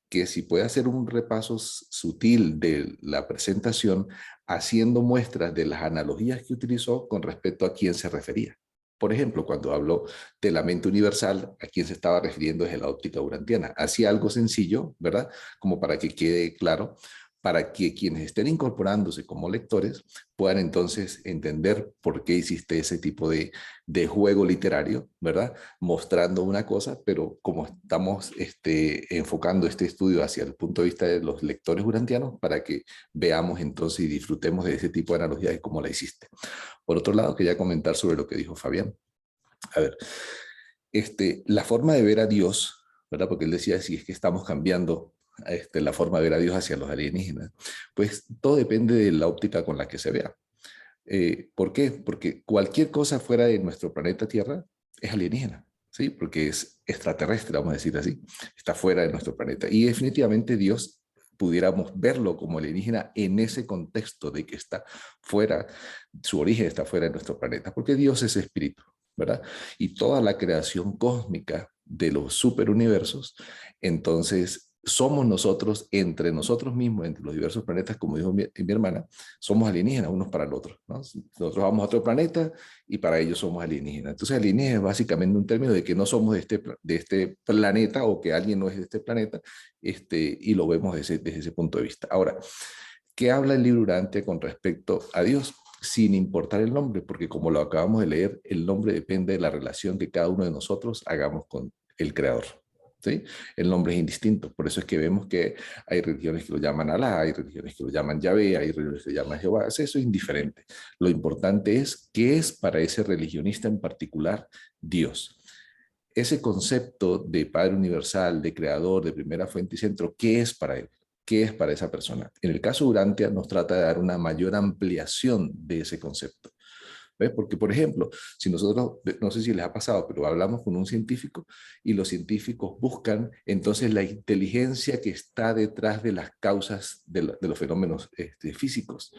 que si puede hacer un repaso sutil de la presentación, haciendo muestras de las analogías que utilizó con respecto a quién se refería. Por ejemplo, cuando habló de la mente universal, a quién se estaba refiriendo desde la óptica urantiana. Hacía algo sencillo, ¿verdad? Como para que quede claro, para que quienes estén incorporándose como lectores puedan entonces entender por qué hiciste ese tipo de juego literario, ¿verdad? Mostrando una cosa, pero como estamos enfocando este estudio hacia el punto de vista de los lectores urantianos, para que veamos entonces y disfrutemos de ese tipo de analogía de cómo la hiciste. Por otro lado, quería comentar sobre lo que dijo Fabián. A ver, la forma de ver a Dios, ¿verdad? Porque él decía, si es que estamos cambiando la forma de ver a Dios hacia los alienígenas, pues todo depende de la óptica con la que se vea. ¿Por qué? Porque cualquier cosa fuera de nuestro planeta Tierra es alienígena, ¿sí? Porque es extraterrestre, vamos a decir así, está fuera de nuestro planeta. Y definitivamente Dios pudiéramos verlo como alienígena en ese contexto de que está fuera, su origen está fuera de nuestro planeta, porque Dios es espíritu, ¿verdad? Y toda la creación cósmica de los superuniversos, entonces somos nosotros, entre nosotros mismos, entre los diversos planetas, como dijo mi hermana, somos alienígenas unos para el otro, ¿no? Nosotros vamos a otro planeta y para ellos somos alienígenas. Entonces alienígenas es básicamente un término de que no somos de este planeta o que alguien no es de este planeta, y lo vemos desde ese punto de vista. Ahora, ¿qué habla el libro Urantia con respecto a Dios? Sin importar el nombre, porque como lo acabamos de leer, el nombre depende de la relación que cada uno de nosotros hagamos con el Creador. ¿Sí? El nombre es indistinto, por eso es que vemos que hay religiones que lo llaman Alá, hay religiones que lo llaman Yahvé, hay religiones que lo llaman Jehová, eso es indiferente. Lo importante es qué es para ese religionista en particular Dios. Ese concepto de Padre Universal, de Creador, de primera fuente y centro, ¿qué es para él? ¿Qué es para esa persona? En el caso de Urantia nos trata de dar una mayor ampliación de ese concepto. ¿Ves? Porque, por ejemplo, si nosotros, no sé si les ha pasado, pero hablamos con un científico y los científicos buscan entonces la inteligencia que está detrás de las causas de los fenómenos físicos.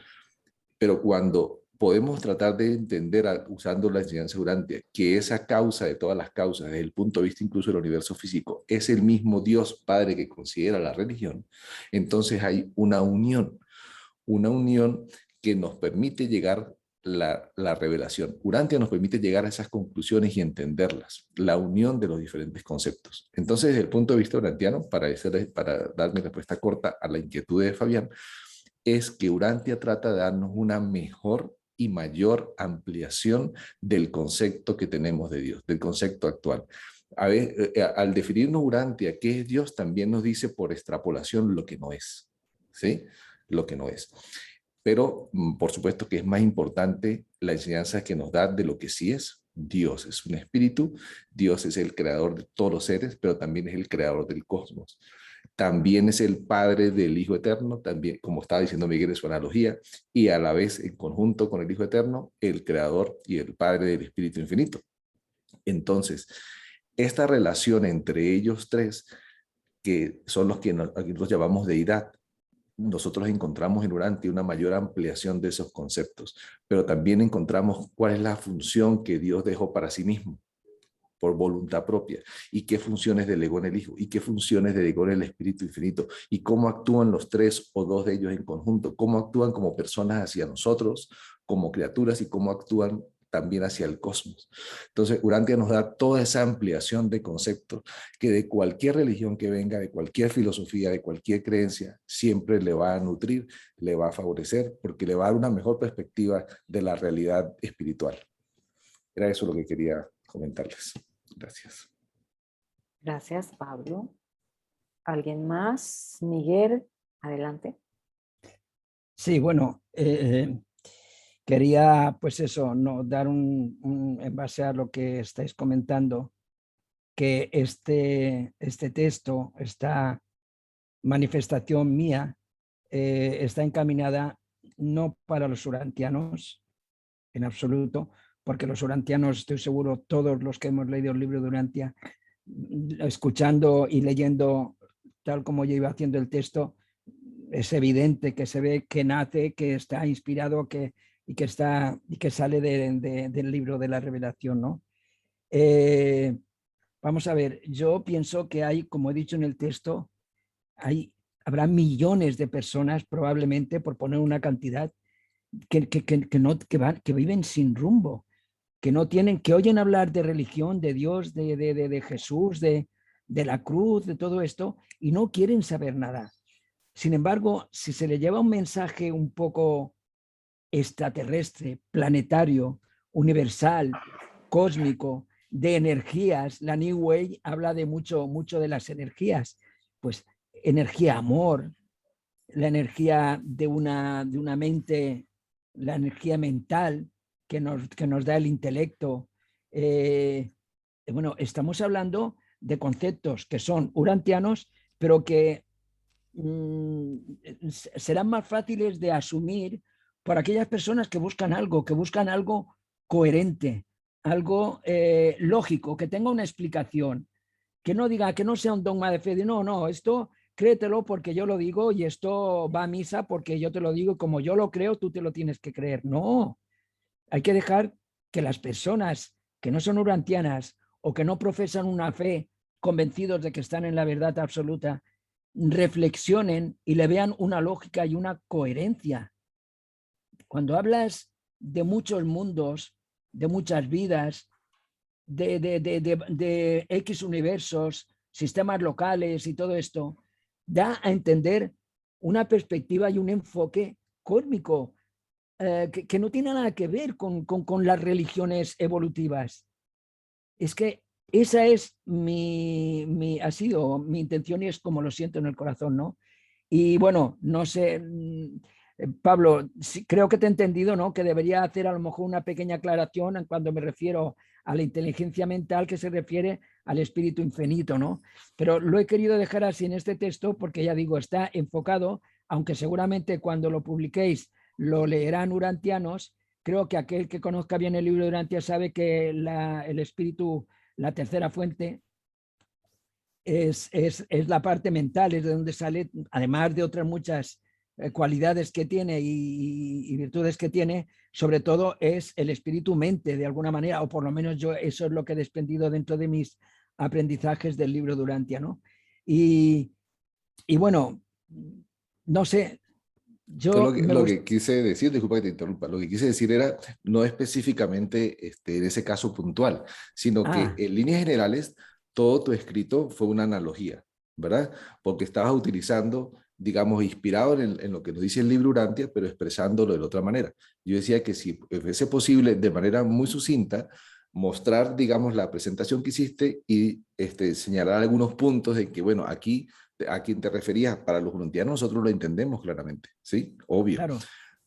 Pero cuando podemos tratar de entender, usando la enseñanza Urantia, que esa causa de todas las causas, desde el punto de vista incluso del universo físico, es el mismo Dios Padre que considera la religión, entonces hay una unión que nos permite llegar la revelación. Urantia nos permite llegar a esas conclusiones y entenderlas, la unión de los diferentes conceptos. Entonces, desde el punto de vista urantiano, para dar mi respuesta corta a la inquietud de Fabián, es que Urantia trata de darnos una mejor y mayor ampliación del concepto que tenemos de Dios, del concepto actual. A ver, al definirnos Urantia, ¿qué es Dios? También nos dice por extrapolación lo que no es, ¿sí? Lo que no es. Pero, por supuesto que es más importante la enseñanza que nos da de lo que sí es. Dios es un espíritu, Dios es el creador de todos los seres, pero también es el creador del cosmos. También es el Padre del Hijo Eterno, también, como estaba diciendo Miguel en su analogía, y a la vez, en conjunto con el Hijo Eterno, el Creador y el Padre del Espíritu Infinito. Entonces, esta relación entre ellos tres, que son los que nosotros llamamos deidad, nosotros encontramos en Urantia una mayor ampliación de esos conceptos, pero también encontramos cuál es la función que Dios dejó para sí mismo. por voluntad propia, y qué funciones delegó en el Hijo, y qué funciones delegó en el Espíritu Infinito, y cómo actúan los tres o dos de ellos en conjunto, cómo actúan como personas hacia nosotros, como criaturas, y cómo actúan también hacia el cosmos. Entonces, Urantia nos da toda esa ampliación de conceptos que de cualquier religión que venga, de cualquier filosofía, de cualquier creencia, siempre le va a nutrir, le va a favorecer, porque le va a dar una mejor perspectiva de la realidad espiritual. Era eso lo que quería comentarles. Gracias. Gracias, Pablo. ¿Alguien más? Miguel, adelante. Sí, bueno, quería pues eso, no dar en base a lo que estáis comentando, que este texto, esta manifestación mía, está encaminada no para los urantianos en absoluto, porque los urantianos, estoy seguro, todos los que hemos leído el libro de Urantia, escuchando y leyendo tal como yo iba haciendo el texto, es evidente que se ve que nace, que está inspirado, y que sale del libro de la Revelación, ¿no? Vamos a ver, yo pienso que hay, como he dicho en el texto, habrá millones de personas, probablemente, por poner una cantidad, que viven sin rumbo, que no tienen, que oyen hablar de religión, de Dios, de Jesús, de la cruz, de todo esto, y no quieren saber nada. Sin embargo, si se le lleva un mensaje un poco extraterrestre, planetario, universal, cósmico, de energías, la New Age habla de mucho de las energías, pues energía amor, la energía de una mente, la energía mental que nos da el intelecto. Bueno, estamos hablando de conceptos que son urantianos, pero que serán más fáciles de asumir por aquellas personas que buscan algo coherente, algo lógico, que tenga una explicación, que no diga, que no sea un dogma de fe, de no, esto créetelo porque yo lo digo y esto va a misa porque yo te lo digo y como yo lo creo, tú te lo tienes que creer. No, hay que dejar que las personas que no son urantianas o que no profesan una fe convencidos de que están en la verdad absoluta, reflexionen y le vean una lógica y una coherencia. Cuando hablas de muchos mundos, de muchas vidas, de X universos, sistemas locales y todo esto, da a entender una perspectiva y un enfoque cósmico que no tiene nada que ver con las religiones evolutivas. Es que esa es ha sido mi intención y es como lo siento en el corazón, ¿no? Y bueno, no sé, Pablo, creo que te he entendido, ¿no? Que debería hacer a lo mejor una pequeña aclaración cuando me refiero a la inteligencia mental que se refiere al espíritu infinito, ¿no? Pero lo he querido dejar así en este texto porque ya digo, está enfocado, aunque seguramente cuando lo publiquéis lo leerán urantianos. Creo que aquel que conozca bien el libro de Urantia sabe que el espíritu, la tercera fuente, es la parte mental, es de donde sale, además de otras muchas cualidades que tiene y virtudes que tiene, sobre todo es el espíritu mente, de alguna manera, o por lo menos yo eso es lo que he desprendido dentro de mis aprendizajes del libro de Urantia, ¿no? Y bueno, no sé, Yo lo que quise decir, disculpa que te interrumpa, lo que quise decir era no específicamente en ese caso puntual, sino que en líneas generales todo tu escrito fue una analogía, ¿verdad? Porque estabas utilizando, digamos, inspirado en lo que nos dice el libro Urantia, pero expresándolo de otra manera. Yo decía que si fuese posible, de manera muy sucinta, mostrar, digamos, la presentación que hiciste y señalar algunos puntos en que, bueno, aquí a quien te referías, para los urantianos nosotros lo entendemos claramente, ¿sí? Obvio. Claro.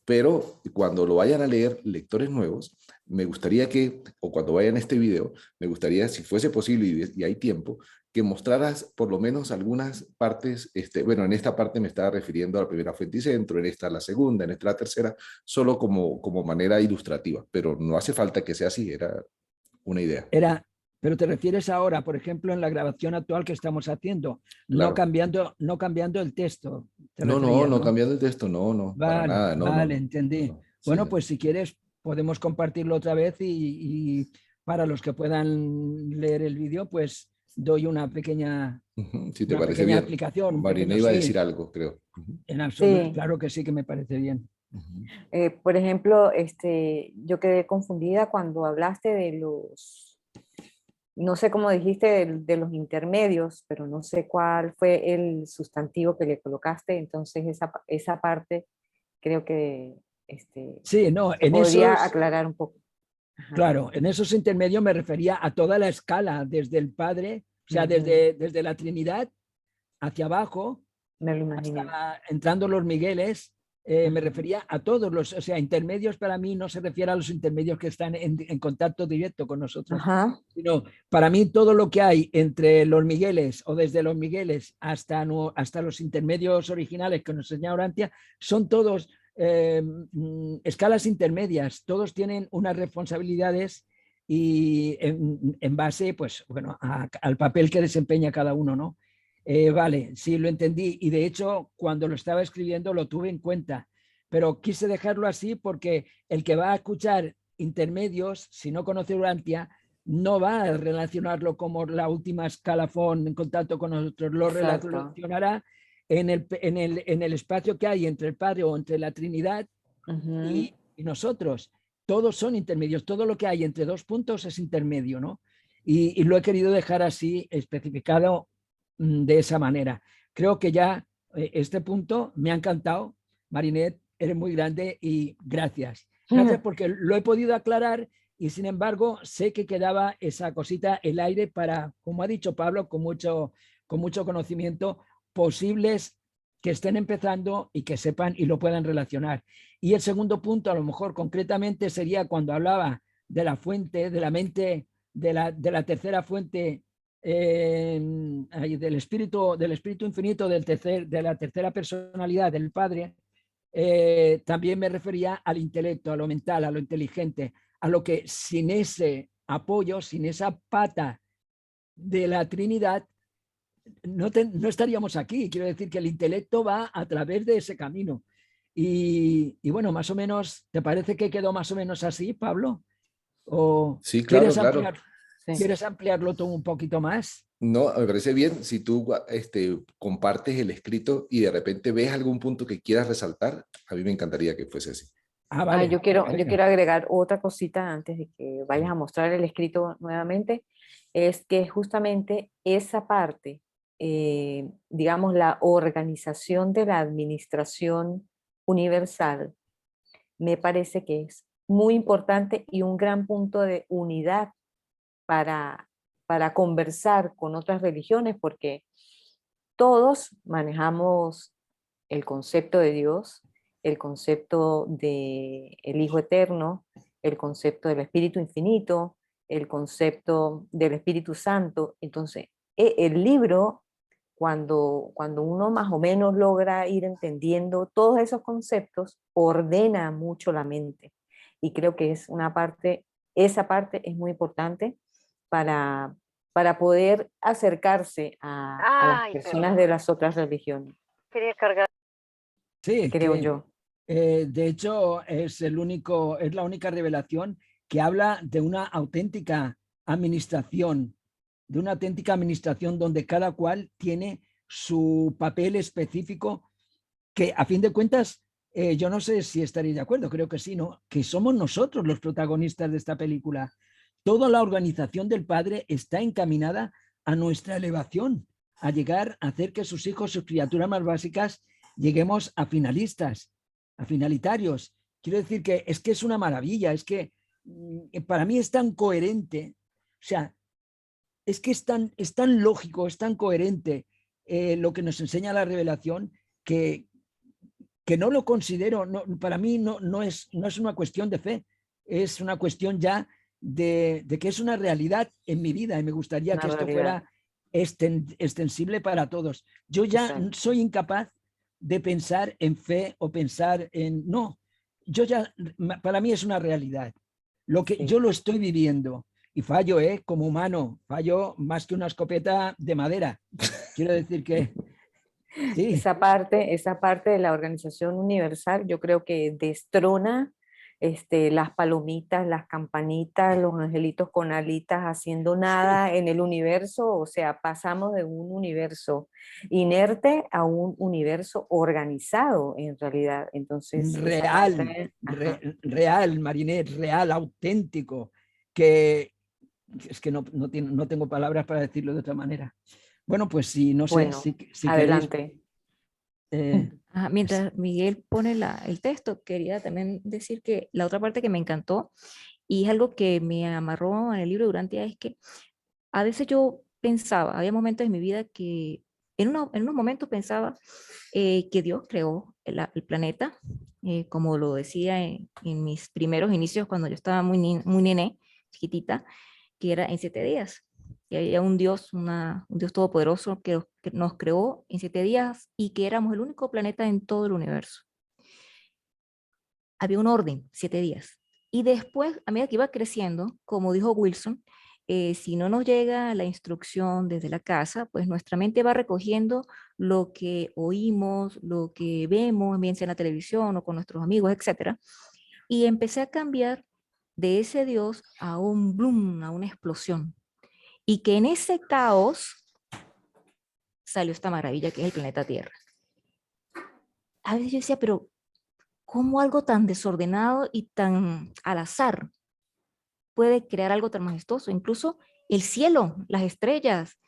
Pero cuando lo vayan a leer lectores nuevos, me gustaría que, o cuando vayan a este video, me gustaría, si fuese posible y hay tiempo, que mostraras por lo menos algunas partes, bueno, en esta parte me estaba refiriendo a la primera fuente y centro, en esta la segunda, en esta la tercera, solo como manera ilustrativa, pero no hace falta que sea así, era una idea. Pero te refieres ahora, por ejemplo, en la grabación actual que estamos haciendo, Claro. no cambiando el texto. No cambiando el texto, no, para nada. Vale, entendí. No, bueno, sí. pues si quieres podemos compartirlo otra vez y para los que puedan leer el vídeo, pues doy una pequeña, Si te una parece pequeña bien. explicación. Un Marina pequeño, iba a sí, decir algo, creo. en absoluto, Sí. claro que sí, que me parece bien. Por ejemplo, yo quedé confundida cuando hablaste de los, no sé cómo dijiste, de los intermedios, pero no sé cuál fue el sustantivo que le colocaste, entonces esa parte creo que Sí, no, se en podría esos, aclarar un poco. Ajá. claro, en esos intermedios me refería a toda la escala, desde el Padre, o sea, Ujú. desde la Trinidad hacia abajo, Me lo imaginé. hasta entrando los Migueles, me Ajá. refería a todos los, o sea, intermedios para mí no se refiere a los intermedios que están en contacto directo con nosotros, Ajá. sino para mí todo lo que hay entre los Migueles o desde los Migueles hasta, hasta los intermedios originales que nos enseña Orantia, son todos escalas intermedias, todos tienen unas responsabilidades y en base, pues, bueno, al papel que desempeña cada uno, ¿no? Vale, sí, lo entendí y de hecho cuando lo estaba escribiendo lo tuve en cuenta, pero quise dejarlo así porque el que va a escuchar intermedios, si no conoce Urantia, no va a relacionarlo como la última escalafón en contacto con nosotros, lo Exacto. relacionará en el espacio que hay entre el Padre o entre la Trinidad Ujú. y nosotros. Todos son intermedios, todo lo que hay entre dos puntos es intermedio, ¿no? Y lo he querido dejar así especificado de esa manera. Creo que ya este punto me ha encantado. Marinette, eres muy grande y gracias. Gracias porque lo he podido aclarar y sin embargo sé que quedaba esa cosita, el aire para, como ha dicho Pablo, con mucho conocimiento, posibles que estén empezando y que sepan y lo puedan relacionar. Y el segundo punto, a lo mejor concretamente, sería cuando hablaba de la fuente, de la mente, de la tercera fuente del espíritu infinito, de la tercera personalidad del Padre, también me refería al intelecto, a lo mental, a lo inteligente, a lo que sin ese apoyo, sin esa pata de la Trinidad, no estaríamos aquí. Quiero decir que el intelecto va a través de ese camino. Y bueno, más o menos, ¿te parece que quedó más o menos así, Pablo? ¿O Sí, claro, claro. Sí. quieres ampliarlo todo un poquito más? No, me parece bien si tú compartes el escrito y de repente ves algún punto que quieras resaltar, a mí me encantaría que fuese así. Ah, Ah, vale. yo quiero agregar otra cosita antes de que vayas a mostrar el escrito nuevamente, es que justamente esa parte, digamos, la organización de la administración universal, me parece que es muy importante y un gran punto de unidad para, para conversar con otras religiones, porque todos manejamos el concepto de Dios, el concepto de el Hijo Eterno, el concepto del Espíritu Infinito, el concepto del Espíritu Santo. Entonces, el libro, cuando uno más o menos logra ir entendiendo todos esos conceptos, ordena mucho la mente. Y creo que es una parte, esa parte es muy importante para, para poder acercarse a las Ay, personas de perdón. las otras religiones, Quería cargar. Sí, creo que yo. de hecho es es la única revelación que habla de una auténtica administración donde cada cual tiene su papel específico, que a fin de cuentas, yo no sé si estaréis de acuerdo, creo que sí, ¿no? Que somos nosotros los protagonistas de esta película. Toda la organización del Padre está encaminada a nuestra elevación, a llegar a hacer que sus hijos, sus criaturas más básicas, lleguemos a finalistas, a finalitarios. Quiero decir que es una maravilla, es que para mí es tan coherente, o sea, es que es tan lógico, es tan coherente lo que nos enseña la revelación que no lo considero, no, para mí no es una cuestión de fe, es una cuestión ya de que es una realidad en mi vida y me gustaría Una que esto realidad. fuera extensible para todos. Yo ya Exacto. soy incapaz de pensar en fe o pensar en... No, yo ya, para mí es una realidad. Lo que Sí. yo lo estoy viviendo y fallo, como humano, fallo más que una escopeta de madera. Quiero decir que sí. Esa parte de la organización universal, yo creo que destrona las palomitas, las campanitas, los angelitos con alitas haciendo nada en el universo. O sea, pasamos de un universo inerte a un universo organizado en realidad. Entonces, esa Real, parte, ajá. real, Marinette, real, auténtico, que es que no tengo palabras para decirlo de otra manera. Bueno, pues sí, no sé, Bueno, si queréis. adelante. Mientras Miguel pone el texto, quería también decir que la otra parte que me encantó y es algo que me amarró en el libro Durantia es que a veces yo pensaba, había momentos en mi vida que en unos momentos pensaba que Dios creó el planeta, como lo decía en mis primeros inicios cuando yo estaba muy nené, chiquitita, que era en 7 días. Que había un Dios, un Dios todopoderoso que nos creó en 7 días y que éramos el único planeta en todo el universo. Había un orden, 7 días. Y después, a medida que iba creciendo, como dijo Wilson, si no nos llega la instrucción desde la casa, pues nuestra mente va recogiendo lo que oímos, lo que vemos, bien sea en la televisión o con nuestros amigos, etc. Y empecé a cambiar de ese Dios a un bloom, a una explosión. Y que en ese caos salió esta maravilla que es el planeta Tierra. A veces yo decía, pero ¿cómo algo tan desordenado y tan al azar puede crear algo tan majestuoso? Incluso el cielo, las estrellas,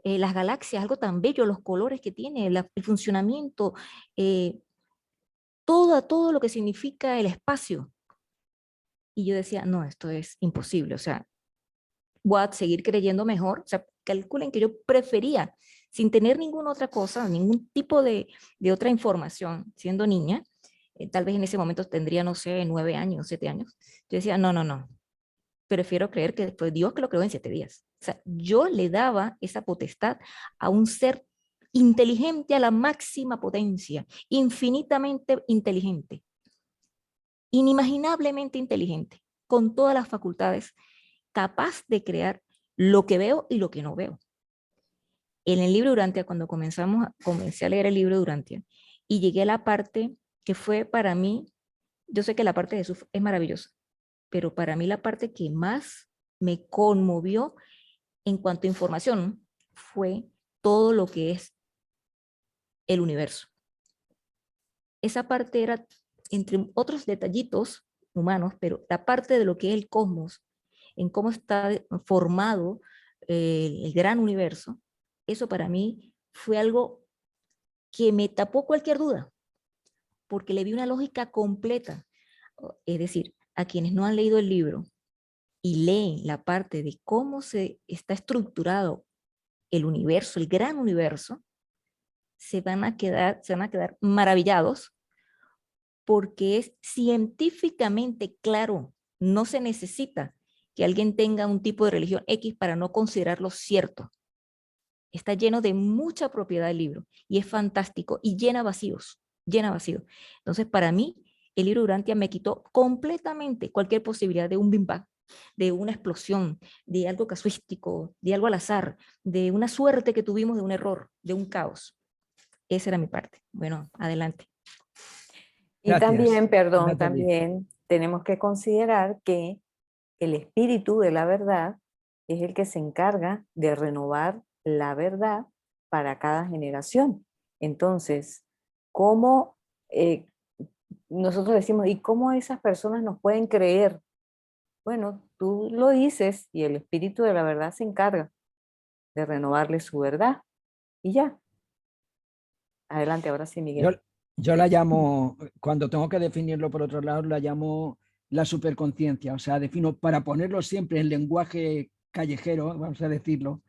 las galaxias, algo tan bello, los colores que tiene, el funcionamiento, todo lo que significa el espacio. Y yo decía, no, esto es imposible, o sea, voy a seguir creyendo mejor, o sea, calculen que yo prefería, sin tener ninguna otra cosa, ningún tipo de otra información, siendo niña, tal vez en ese momento tendría, no sé, 9 años, 7 años, yo decía, no, prefiero creer que fue Dios que lo creó en 7 días. O sea, yo le daba esa potestad a un ser inteligente a la máxima potencia, infinitamente inteligente, inimaginablemente inteligente, con todas las facultades, capaz de crear lo que veo y lo que no veo. En el libro Durantia, cuando comencé a leer el libro Durantia y llegué a la parte que fue para mí, yo sé que la parte de Jesús es maravillosa, pero para mí la parte que más me conmovió en cuanto a información fue todo lo que es el universo. Esa parte era, entre otros detallitos humanos, pero la parte de lo que es el cosmos, en cómo está formado el gran universo, eso para mí fue algo que me tapó cualquier duda, porque le vi una lógica completa. Es decir, a quienes no han leído el libro y leen la parte de cómo se está estructurado el universo, el gran universo, se van a quedar maravillados porque es científicamente claro. No se necesita que alguien tenga un tipo de religión X para no considerarlo cierto. Está lleno de mucha propiedad el libro y es fantástico y llena vacíos, llena vacíos. Entonces, para mí, el libro Durantia me quitó completamente cualquier posibilidad de un Big Bang, de una explosión, de algo casuístico, de algo al azar, de una suerte que tuvimos de un error, de un caos. Esa era mi parte. Bueno, adelante. Y también, Gracias, perdón, Natalie. también tenemos que considerar que el espíritu de la verdad es el que se encarga de renovar la verdad para cada generación. Entonces, ¿cómo nosotros decimos, ¿y cómo esas personas nos pueden creer? Bueno, tú lo dices y el espíritu de la verdad se encarga de renovarle su verdad. Y ya. Adelante, ahora sí, Yo, Miguel. yo la llamo, cuando tengo que definirlo por otro lado, la llamo la superconciencia. O sea, defino, para ponerlo siempre en lenguaje callejero, vamos a decirlo,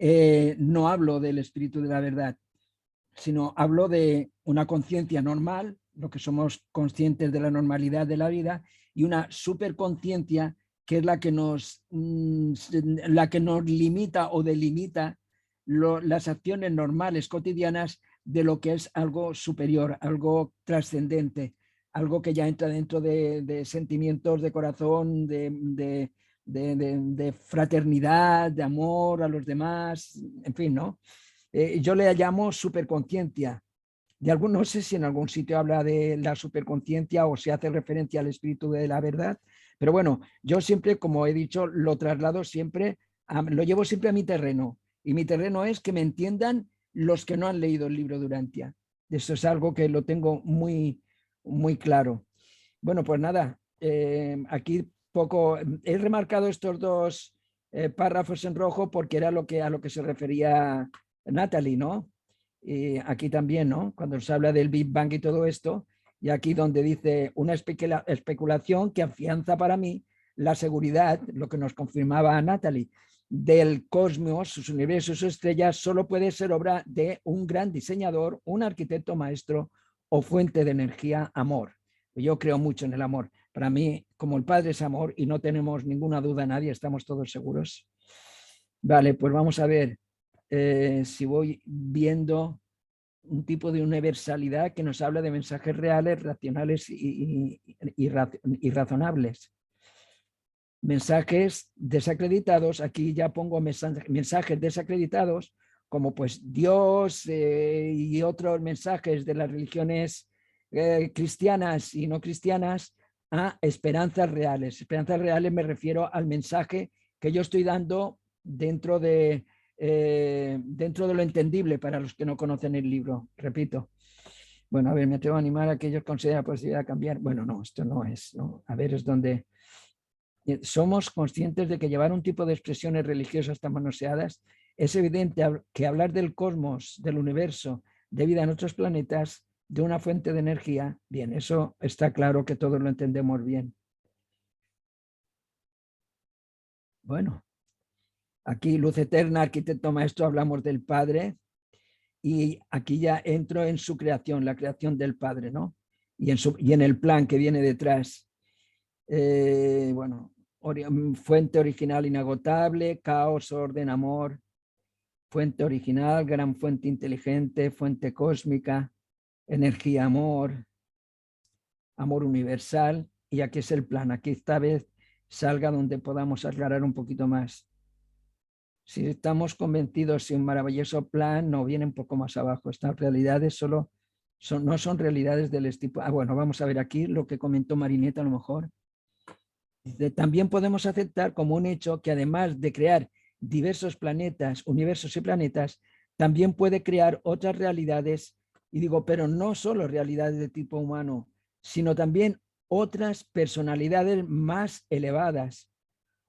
no hablo del espíritu de la verdad, sino hablo de una conciencia normal, lo que somos conscientes de la normalidad de la vida, y una superconciencia que es la que nos limita o delimita las acciones normales, cotidianas, de lo que es algo superior, algo trascendente, algo que ya entra dentro de sentimientos de corazón, de fraternidad, de amor a los demás, en fin, ¿no? Yo le llamo superconciencia, no sé si en algún sitio habla de la superconciencia o se hace referencia al espíritu de la verdad, pero bueno, yo siempre, como he dicho, lo traslado siempre, lo llevo siempre a mi terreno, y mi terreno es que me entiendan los que no han leído el libro de Urantia. Eso es algo que lo tengo muy, muy claro. Bueno, pues nada, aquí poco, he remarcado estos dos párrafos en rojo porque era a lo que se refería Natalie, ¿no? Y aquí también, ¿no? Cuando se habla del Big Bang y todo esto, y aquí donde dice una especulación que afianza para mí la seguridad, lo que nos confirmaba Natalie, del cosmos, sus universos, sus estrellas, solo puede ser obra de un gran diseñador, un arquitecto maestro o fuente de energía, amor. Yo creo mucho en el amor. Para mí, como el Padre es amor y no tenemos ninguna duda nadie, estamos todos seguros. Vale, pues vamos a ver si voy viendo un tipo de universalidad que nos habla de mensajes reales, racionales y razonables. Mensajes desacreditados, aquí ya pongo mensajes desacreditados, como pues Dios y otros mensajes de las religiones cristianas y no cristianas, a esperanzas reales. Esperanzas reales me refiero al mensaje que yo estoy dando dentro de lo entendible para los que no conocen el libro, repito. Bueno, a ver, me atrevo a animar a que ellos consideren la posibilidad de cambiar. Bueno, no, esto no es, ¿no? A ver, es donde somos conscientes de que llevar un tipo de expresiones religiosas tan manoseadas es evidente que hablar del cosmos, del universo, de vida en otros planetas, de una fuente de energía, bien, eso está claro que todos lo entendemos bien. Bueno, aquí Luz Eterna, arquitecto maestro, hablamos del Padre y aquí ya entro en su creación, la creación del Padre, ¿no? Y en el plan que viene detrás. Bueno, fuente original inagotable, caos, orden, amor, fuente original, gran fuente inteligente, fuente cósmica, energía, amor, amor universal, y aquí es el plan, aquí esta vez salga donde podamos aclarar un poquito más. Si estamos convencidos de un maravilloso plan, no viene un poco más abajo, estas realidades no son realidades del tipo, bueno, vamos a ver aquí lo que comentó Marineta a lo mejor. También podemos aceptar como un hecho que además de crear diversos planetas, universos y planetas, también puede crear otras realidades, y digo, pero no solo realidades de tipo humano, sino también otras personalidades más elevadas.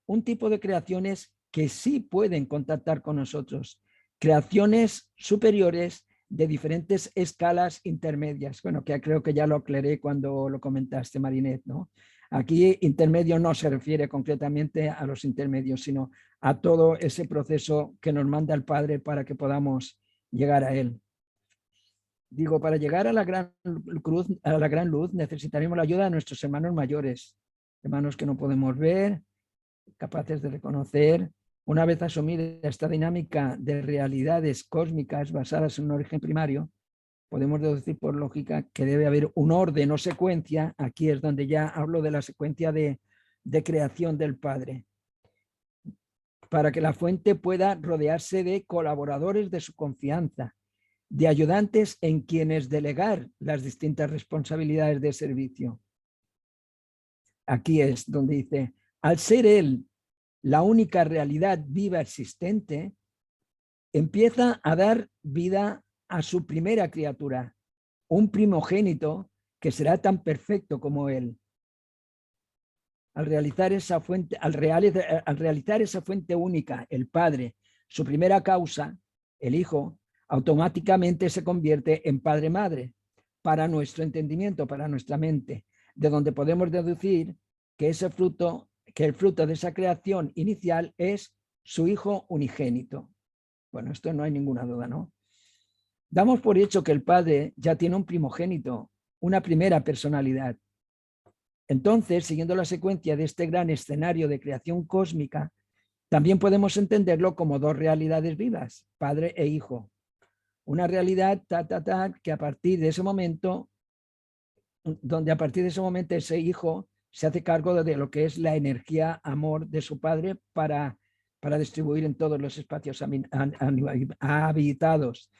Un tipo de creaciones que sí pueden contactar con nosotros, creaciones superiores de diferentes escalas intermedias. Bueno, que creo que ya lo aclaré cuando lo comentaste, Marinet, ¿no? Aquí intermedio no se refiere concretamente a los intermedios, sino a todo ese proceso que nos manda el Padre para que podamos llegar a Él. Digo, para llegar a la gran luz necesitaremos la ayuda de nuestros hermanos mayores, hermanos que no podemos ver, capaces de reconocer. Una vez asumida esta dinámica de realidades cósmicas basadas en un origen primario, podemos deducir por lógica que debe haber un orden o secuencia. Aquí es donde ya hablo de la secuencia de creación del Padre, para que la fuente pueda rodearse de colaboradores de su confianza, de ayudantes en quienes delegar las distintas responsabilidades de servicio. Aquí es donde dice, al ser Él la única realidad viva existente, empieza a dar vida a su primera criatura, un primogénito que será tan perfecto como Él. Al realizar esa fuente única, el Padre, su primera causa, el Hijo, automáticamente se convierte en Padre-Madre para nuestro entendimiento, para nuestra mente, de donde podemos deducir que el fruto de esa creación inicial es su Hijo unigénito. Bueno, esto no hay ninguna duda, ¿no? Damos por hecho que el Padre ya tiene un primogénito, una primera personalidad. Entonces, siguiendo la secuencia de este gran escenario de creación cósmica, también podemos entenderlo como dos realidades vivas, Padre e Hijo. Una realidad que a partir de ese momento, ese Hijo se hace cargo de lo que es la energía, amor de su Padre para distribuir en todos los espacios habitados.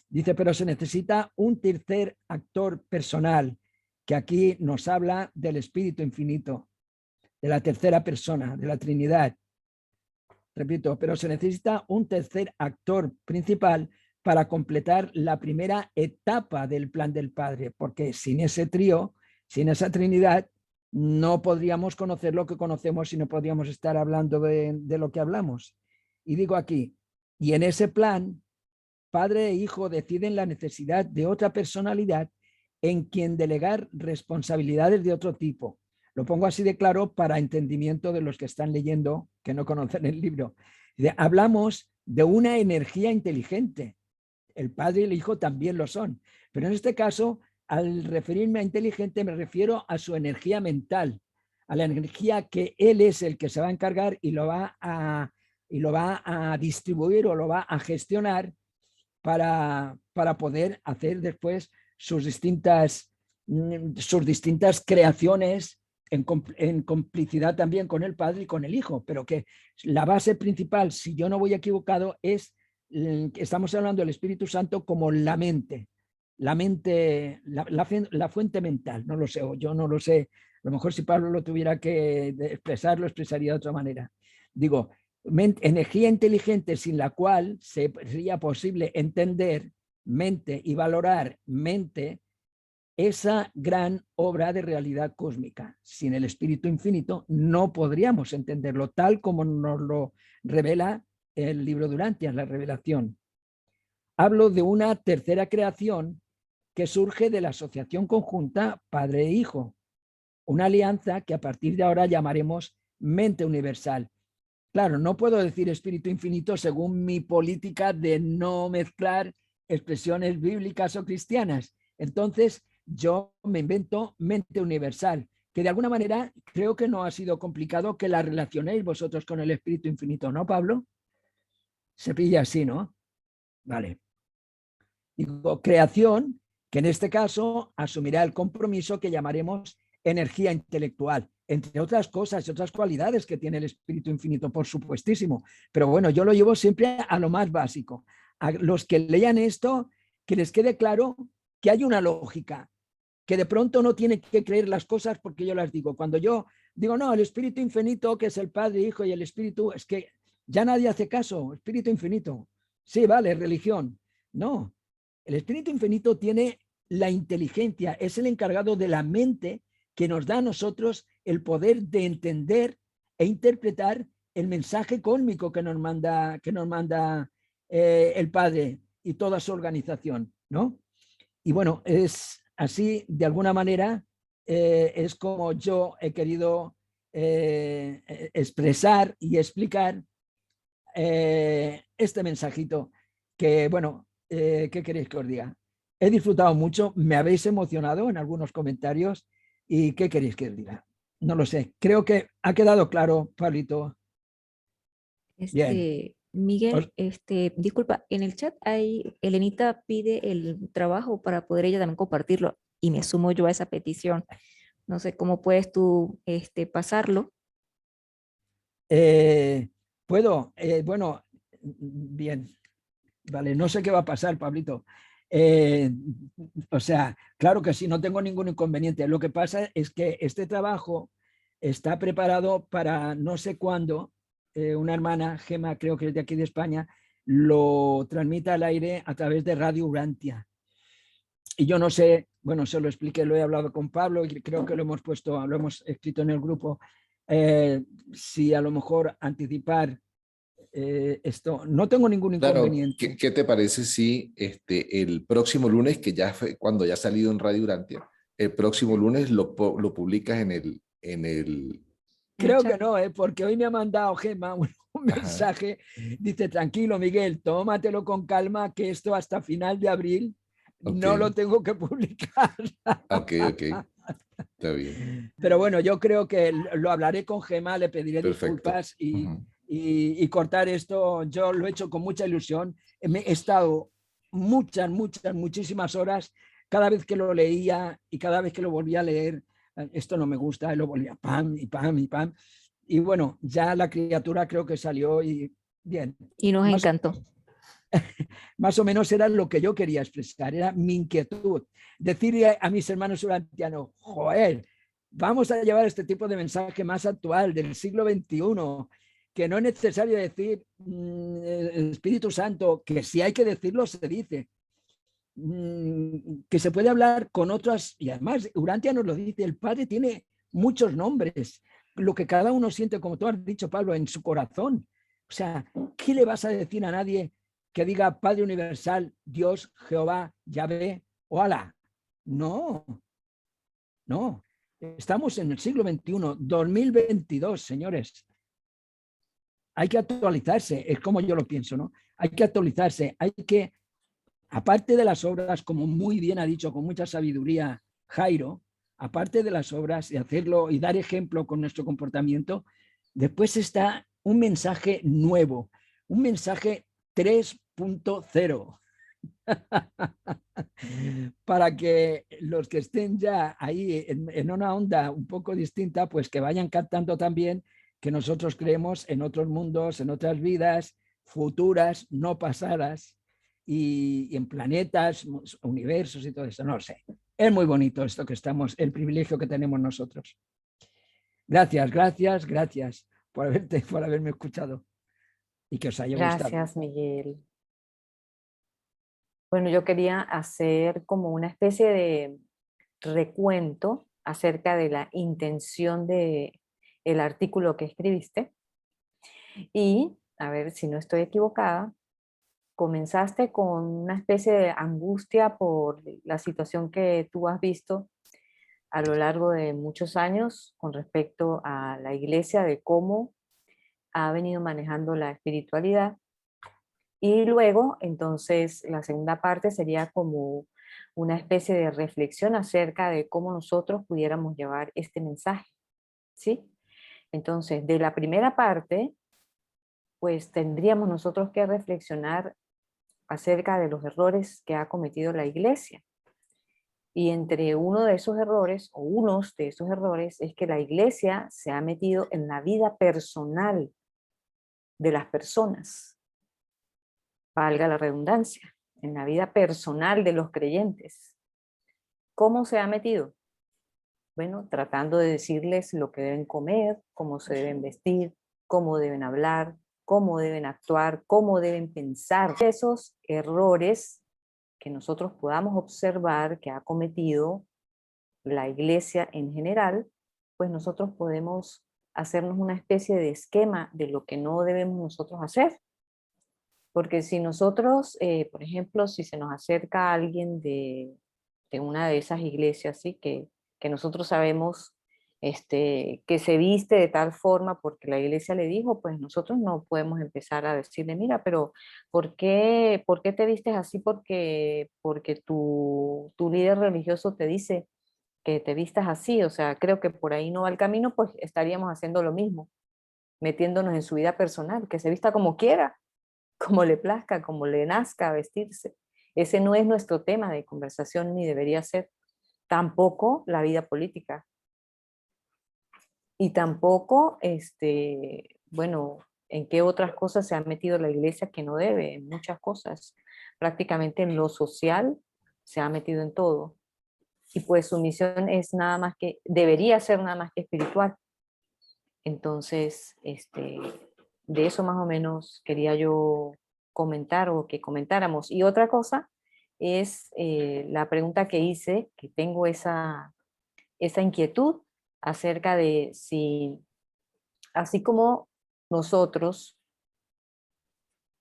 Dice, pero se necesita un tercer actor personal, que aquí nos habla del Espíritu Infinito, de la tercera persona, de la Trinidad. Repito, pero se necesita un tercer actor principal para completar la primera etapa del plan del Padre, porque sin ese trío, sin esa Trinidad, no podríamos conocer lo que conocemos y no podríamos estar hablando de lo que hablamos. Y digo aquí, y en ese plan, Padre e Hijo deciden la necesidad de otra personalidad en quien delegar responsabilidades de otro tipo. Lo pongo así de claro para entendimiento de los que están leyendo, que no conocen el libro. Hablamos de una energía inteligente. El Padre y el Hijo también lo son. Pero en este caso, al referirme a inteligente, me refiero a su energía mental, a la energía que Él es el que se va a encargar y lo va a distribuir o lo va a gestionar para poder hacer después sus distintas creaciones en complicidad también con el Padre y con el Hijo, pero que la base principal, si yo no voy equivocado, es, estamos hablando del Espíritu Santo como la mente, la fuente mental, no lo sé, o yo no lo sé, a lo mejor si Pablo lo tuviera que expresar, lo expresaría de otra manera. Digo, energía inteligente sin la cual sería posible entender mente y valorar mente, esa gran obra de realidad cósmica. Sin el Espíritu Infinito no podríamos entenderlo tal como nos lo revela el libro de Urantia, la revelación. Hablo de una tercera creación que surge de la asociación conjunta Padre e Hijo, una alianza que a partir de ahora llamaremos mente universal. Claro, no puedo decir Espíritu Infinito según mi política de no mezclar expresiones bíblicas o cristianas. Entonces, yo me invento mente universal, que de alguna manera creo que no ha sido complicado que la relacionéis vosotros con el Espíritu Infinito, ¿no, Pablo? Se pilla así, ¿no? Vale. Digo, creación, que en este caso asumirá el compromiso que llamaremos energía intelectual, entre otras cosas y otras cualidades que tiene el Espíritu Infinito, por supuestísimo. Pero bueno, yo lo llevo siempre a lo más básico. A los que lean esto, que les quede claro que hay una lógica, que de pronto no tienen que creer las cosas porque yo las digo. Cuando yo digo, no, el Espíritu Infinito, que es el Padre, Hijo y el Espíritu, es que ya nadie hace caso. Espíritu Infinito. Sí, vale, religión. No, el Espíritu Infinito tiene la inteligencia, es el encargado de la mente que nos da a nosotros el poder de entender e interpretar el mensaje cósmico que nos manda el Padre y toda su organización, ¿no? Y bueno, es así, de alguna manera, es como yo he querido expresar y explicar este mensajito que, bueno, ¿qué queréis que os diga? He disfrutado mucho, me habéis emocionado en algunos comentarios y ¿qué queréis que os diga? No lo sé, creo que ha quedado claro, Pablito. Bien. Miguel, disculpa, en el chat hay, Elenita pide el trabajo para poder ella también compartirlo y me sumo yo a esa petición. No sé cómo puedes tú pasarlo. ¿Puedo? Bueno, bien. Vale, no sé qué va a pasar, Pablito. O sea, claro que sí, no tengo ningún inconveniente. Lo que pasa es que este trabajo está preparado para no sé cuándo, una hermana, Gema, creo que es de aquí de España, lo transmite al aire a través de Radio Urantia. Y yo no sé, bueno, se lo expliqué, lo he hablado con Pablo y creo que lo hemos escrito en el grupo, si a lo mejor anticipar esto, no tengo ningún inconveniente. Claro, ¿qué te parece si el próximo lunes, que ya fue cuando ya ha salido en Radio Urantia, el próximo lunes lo publicas en el... Creo que no, porque hoy me ha mandado Gemma un Ajá. mensaje, dice, tranquilo Miguel, tómatelo con calma, que esto hasta final de abril no lo tengo que publicar. Ok, está bien. Pero bueno, yo creo que lo hablaré con Gemma, le pediré Perfecto. disculpas y cortar esto. Yo lo he hecho con mucha ilusión. He estado muchísimas horas, cada vez que lo leía y cada vez que lo volvía a leer, esto no me gusta, y lo volvía pam y pam y pam. Y bueno, ya la criatura creo que salió y bien. Y nos encantó. más o menos era lo que yo quería expresar, era mi inquietud. Decirle a mis hermanos urantianos, joder, vamos a llevar este tipo de mensaje más actual del siglo XXI, que no es necesario decir Espíritu Santo, que si hay que decirlo, se dice. Que se puede hablar con otras, y además Urantia nos lo dice, el Padre tiene muchos nombres, lo que cada uno siente, como tú has dicho, Pablo, en su corazón. O sea, ¿qué le vas a decir a nadie que diga Padre Universal, Dios, Jehová, Yahvé o Alá? No, no. Estamos en el siglo XXI, 2022, señores. Hay que actualizarse, es como yo lo pienso, ¿no? Hay que actualizarse, hay que, aparte de las obras, como muy bien ha dicho, con mucha sabiduría Jairo, aparte de las obras y hacerlo y dar ejemplo con nuestro comportamiento, después está un mensaje nuevo, un mensaje 3.0. Para que los que estén ya ahí en una onda un poco distinta, pues que vayan captando también que nosotros creemos en otros mundos, en otras vidas futuras, no pasadas, y en planetas, universos y todo eso, no lo sé. Es muy bonito esto que estamos, el privilegio que tenemos nosotros. Gracias, gracias, gracias por haberme escuchado y que os haya gustado. Gracias, Miguel. Bueno, yo quería hacer como una especie de recuento acerca de la intención del artículo que escribiste. Y, a ver si no estoy equivocada, comenzaste con una especie de angustia por la situación que tú has visto a lo largo de muchos años con respecto a la iglesia, de cómo ha venido manejando la espiritualidad. Y luego, entonces, la segunda parte sería como una especie de reflexión acerca de cómo nosotros pudiéramos llevar este mensaje, ¿sí? Entonces, de la primera parte, pues tendríamos nosotros que reflexionar acerca de los errores que ha cometido la iglesia. Y entre uno de esos errores, o unos de esos errores, es que la iglesia se ha metido en la vida personal de las personas, valga la redundancia, en la vida personal de los creyentes. ¿Cómo se ha metido? Bueno, tratando de decirles lo que deben comer, cómo se deben vestir, cómo deben hablar, cómo deben actuar, cómo deben pensar. Esos errores que nosotros podamos observar que ha cometido la iglesia en general, pues nosotros podemos hacernos una especie de esquema de lo que no debemos nosotros hacer. Porque si nosotros, por ejemplo, si se nos acerca alguien de una de esas iglesias, ¿sí? que nosotros sabemos que se viste de tal forma porque la iglesia le dijo, pues nosotros no podemos empezar a decirle, mira, pero ¿por qué te vistes así? Porque tu líder religioso te dice que te vistas así. O sea, creo que por ahí no va el camino, pues estaríamos haciendo lo mismo, metiéndonos en su vida personal, que se vista como quiera, como le plazca, como le nazca vestirse. Ese no es nuestro tema de conversación ni debería ser. Tampoco la vida política. Y tampoco, bueno, en qué otras cosas se ha metido la iglesia que no debe, en muchas cosas. Prácticamente en lo social se ha metido en todo. Y pues su misión es nada más que, debería ser nada más que espiritual. Entonces, de eso más o menos quería yo comentar o que comentáramos. Y otra cosa es la pregunta que hice, que tengo esa inquietud acerca de si, así como nosotros,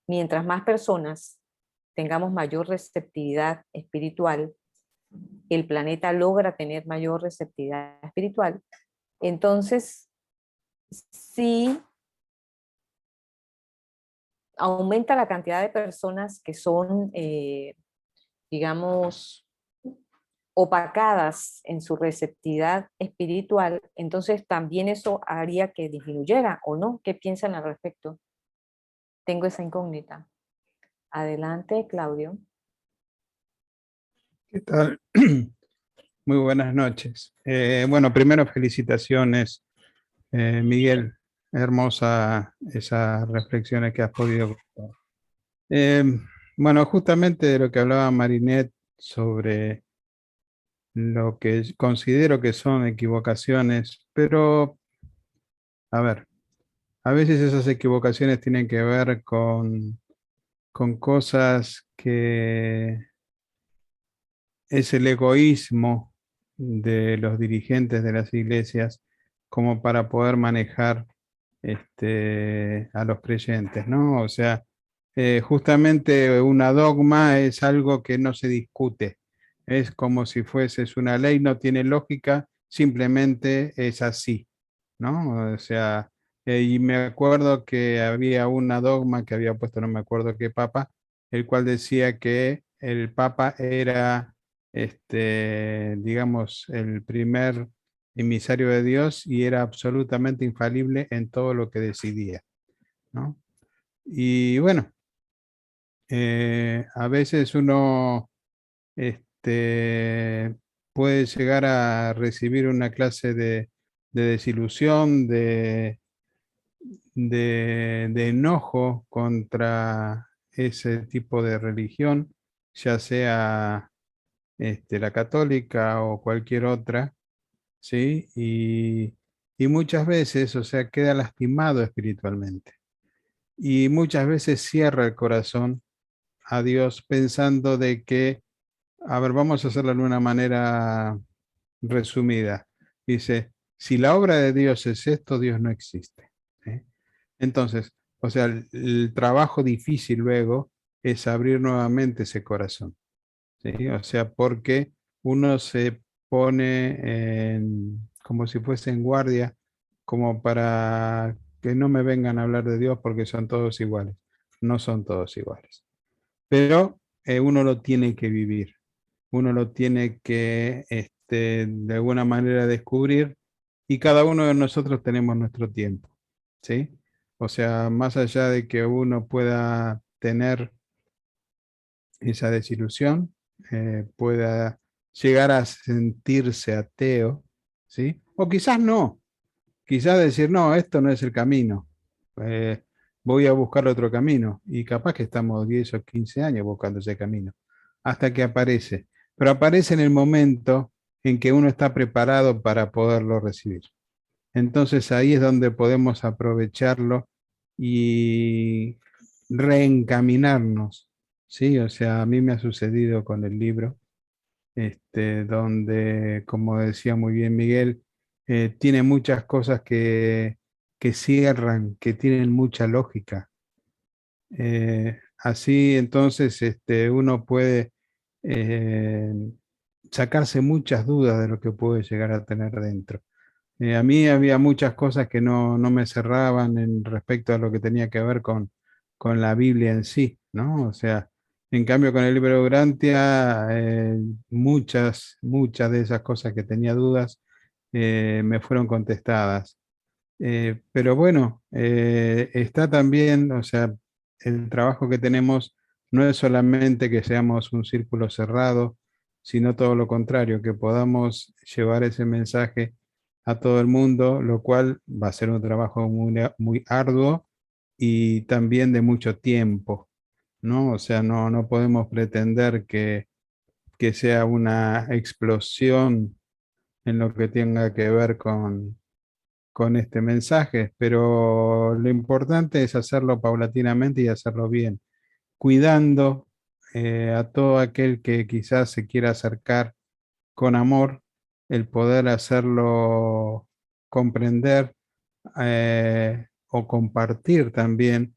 mientras más personas tengamos mayor receptividad espiritual, el planeta logra tener mayor receptividad espiritual, entonces, si aumenta la cantidad de personas que son, digamos, opacadas en su receptividad espiritual, entonces también eso haría que disminuyera, ¿o no? ¿Qué piensan al respecto? Tengo esa incógnita. Adelante, Claudio. ¿Qué tal? Muy buenas noches. Bueno, primero felicitaciones, Miguel. Hermosa esas reflexiones que has podido contar. Bueno, justamente de lo que hablaba Marinette sobre lo que considero que son equivocaciones, pero a ver, a veces esas equivocaciones tienen que ver con cosas que es el egoísmo de los dirigentes de las iglesias como para poder manejar a los creyentes, ¿no? O sea, justamente una dogma es algo que no se discute, es como si fueses una ley, no tiene lógica, simplemente es así, ¿no? O sea, y me acuerdo que había una dogma que había puesto, no me acuerdo qué papa, el cual decía que el papa era, digamos, el primer emisario de Dios y era absolutamente infalible en todo lo que decidía, ¿no? Y bueno, a veces uno puede llegar a recibir una clase de desilusión, de enojo contra ese tipo de religión, ya sea la católica o cualquier otra, ¿sí? Y muchas veces, o sea, queda lastimado espiritualmente. Y muchas veces cierra el corazón a Dios pensando de que, a ver, vamos a hacerlo de una manera resumida. Dice, si la obra de Dios es esto, Dios no existe. ¿Sí? Entonces, o sea, el trabajo difícil luego es abrir nuevamente ese corazón. ¿Sí? O sea, porque uno se pone como si fuese en guardia, como para que no me vengan a hablar de Dios porque son todos iguales. No son todos iguales. Pero uno lo tiene que vivir, uno lo tiene que de alguna manera descubrir y cada uno de nosotros tenemos nuestro tiempo. ¿Sí? O sea, más allá de que uno pueda tener esa desilusión, pueda llegar a sentirse ateo, ¿sí? O quizás no, quizás decir, no, esto no es el camino, eh, voy a buscar otro camino, y capaz que estamos 10 o 15 años buscando ese camino, hasta que aparece, pero aparece en el momento en que uno está preparado para poderlo recibir. Entonces ahí es donde podemos aprovecharlo y reencaminarnos, ¿sí? O sea, a mí me ha sucedido con el libro, donde, como decía muy bien Miguel, tiene muchas cosas que cierran, que tienen mucha lógica. Así entonces uno puede eh, sacarse muchas dudas de lo que puede llegar a tener dentro. A mí había muchas cosas que no me cerraban en respecto a lo que tenía que ver con la Biblia en sí, ¿no? O sea, en cambio con el libro de Urantia, muchas de esas cosas que tenía dudas me fueron contestadas. Pero bueno, está también, o sea, el trabajo que tenemos no es solamente que seamos un círculo cerrado, sino todo lo contrario, que podamos llevar ese mensaje a todo el mundo, lo cual va a ser un trabajo muy arduo y también de mucho tiempo, ¿no? O sea, no podemos pretender que sea una explosión en lo que tenga que ver con este mensaje, pero lo importante es hacerlo paulatinamente y hacerlo bien, cuidando a todo aquel que quizás se quiera acercar con amor, el poder hacerlo comprender o compartir también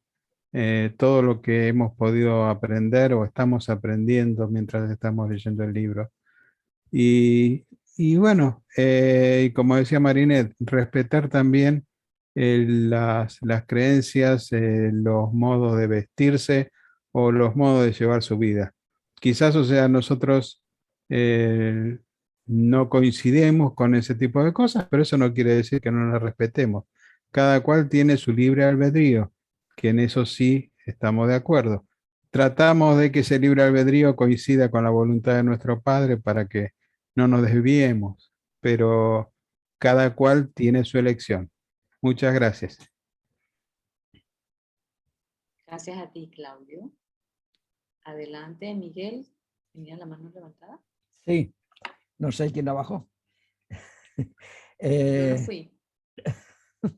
todo lo que hemos podido aprender o estamos aprendiendo mientras estamos leyendo el libro. Y bueno, y como decía Marinette, respetar también las creencias, los modos de vestirse o los modos de llevar su vida. Quizás, o sea, nosotros eh, no coincidimos con ese tipo de cosas, pero eso no quiere decir que no las respetemos. Cada cual tiene su libre albedrío, que en eso sí estamos de acuerdo. Tratamos de que ese libre albedrío coincida con la voluntad de nuestro Padre para que no nos desviemos, pero cada cual tiene su elección. Muchas gracias. Gracias a ti, Claudio. Adelante, Miguel. ¿Tenía la mano levantada? Sí, no sé quién la bajó. Yo no fui.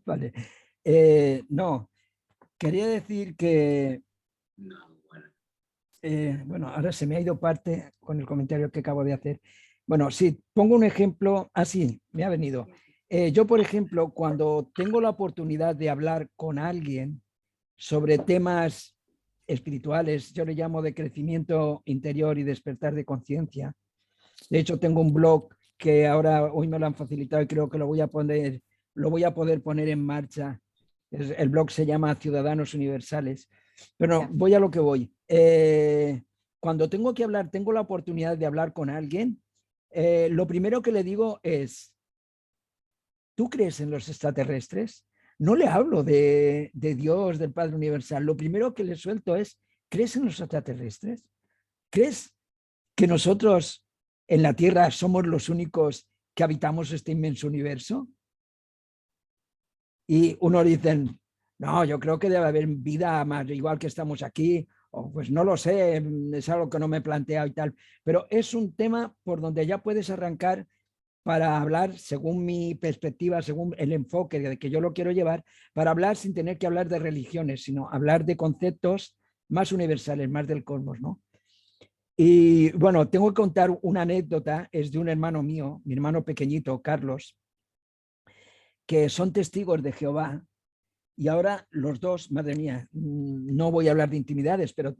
Vale. No, quería decir que, bueno, ahora se me ha ido parte con el comentario que acabo de hacer. Bueno, sí, pongo un ejemplo, así, me ha venido. Yo, por ejemplo, cuando tengo la oportunidad de hablar con alguien sobre temas espirituales, yo le llamo de crecimiento interior y despertar de conciencia. De hecho, tengo un blog que ahora hoy me lo han facilitado y creo que lo voy a poder poner en marcha. El blog se llama Ciudadanos Universales. Pero voy a lo que voy. Cuando tengo que hablar, tengo la oportunidad de hablar con alguien, lo primero que le digo es, ¿tú crees en los extraterrestres? No le hablo de Dios, del Padre Universal. Lo primero que le suelto es, ¿crees en los extraterrestres? ¿Crees que nosotros en la Tierra somos los únicos que habitamos este inmenso universo? Y uno dice, no, yo creo que debe haber vida más igual que estamos aquí, o pues no lo sé, es algo que no me he planteado y tal, pero es un tema por donde ya puedes arrancar para hablar, según mi perspectiva, según el enfoque de que yo lo quiero llevar, para hablar sin tener que hablar de religiones, sino hablar de conceptos más universales, más del cosmos, ¿no? Y bueno, tengo que contar una anécdota, es de un hermano mío, mi hermano pequeñito, Carlos, que son testigos de Jehová. Y ahora los dos, madre mía, no voy a hablar de intimidades, pero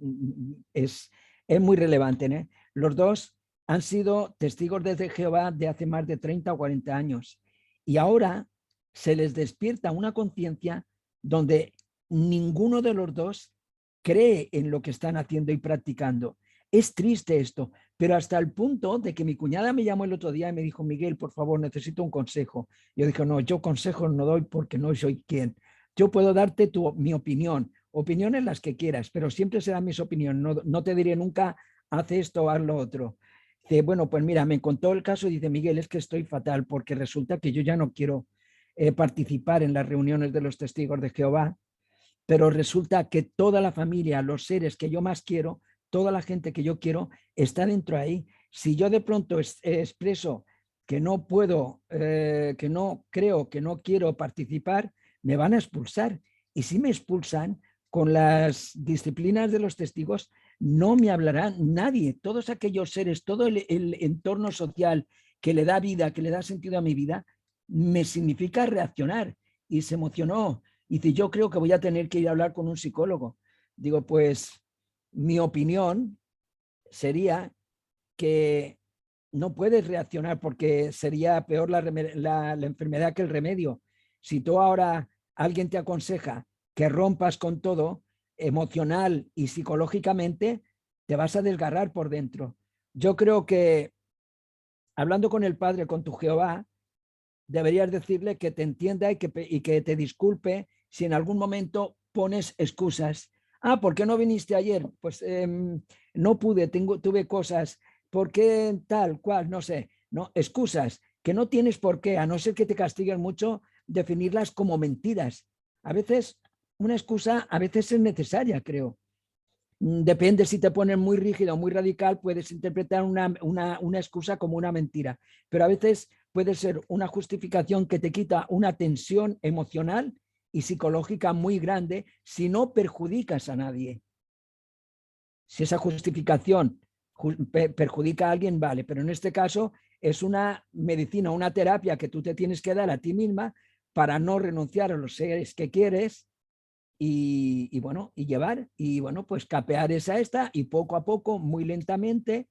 es muy relevante, ¿eh? Los dos han sido testigos de Jehová de hace más de 30 o 40 años. Y ahora se les despierta una conciencia donde ninguno de los dos cree en lo que están haciendo y practicando. Es triste esto, pero hasta el punto de que mi cuñada me llamó el otro día y me dijo, Miguel, por favor, necesito un consejo. Yo dije, no, yo consejos no doy porque no soy quien. Yo puedo darte mi opinión, opiniones las que quieras, pero siempre serán mis opiniones. No te diré nunca, haz esto o haz lo otro. Dice, bueno, pues mira, me contó el caso y dice, Miguel, es que estoy fatal porque resulta que yo ya no quiero participar en las reuniones de los testigos de Jehová, pero resulta que toda la familia, los seres que yo más quiero, toda la gente que yo quiero, está dentro ahí. Si yo de pronto expreso que no puedo, que no creo, que no quiero participar, me van a expulsar. Y si me expulsan, con las disciplinas de los testigos, no me hablará nadie. Todos aquellos seres, todo el entorno social que le da vida, que le da sentido a mi vida, me significa reaccionar. Y se emocionó. Y dice, yo creo que voy a tener que ir a hablar con un psicólogo. Digo, pues mi opinión sería que no puedes reaccionar porque sería peor la enfermedad que el remedio. Si tú ahora alguien te aconseja que rompas con todo, emocional y psicológicamente, te vas a desgarrar por dentro. Yo creo que hablando con el Padre, con tu Jehová, deberías decirle que te entienda y que te disculpe si en algún momento pones excusas. Ah, ¿por qué no viniste ayer? Pues no pude, tuve cosas. ¿Por qué tal cual? No sé. No, excusas que no tienes por qué, a no ser que te castiguen mucho, definirlas como mentiras. A veces una excusa a veces es necesaria, creo. Depende si te pones muy rígido o muy radical, puedes interpretar una excusa como una mentira, pero a veces puede ser una justificación que te quita una tensión emocional y psicológica muy grande si no perjudicas a nadie. Si esa justificación perjudica a alguien, vale, pero en este caso es una medicina, una terapia que tú te tienes que dar a ti misma para no renunciar a los seres que quieres y bueno, y llevar, y bueno, pues capear esta y poco a poco, muy lentamente,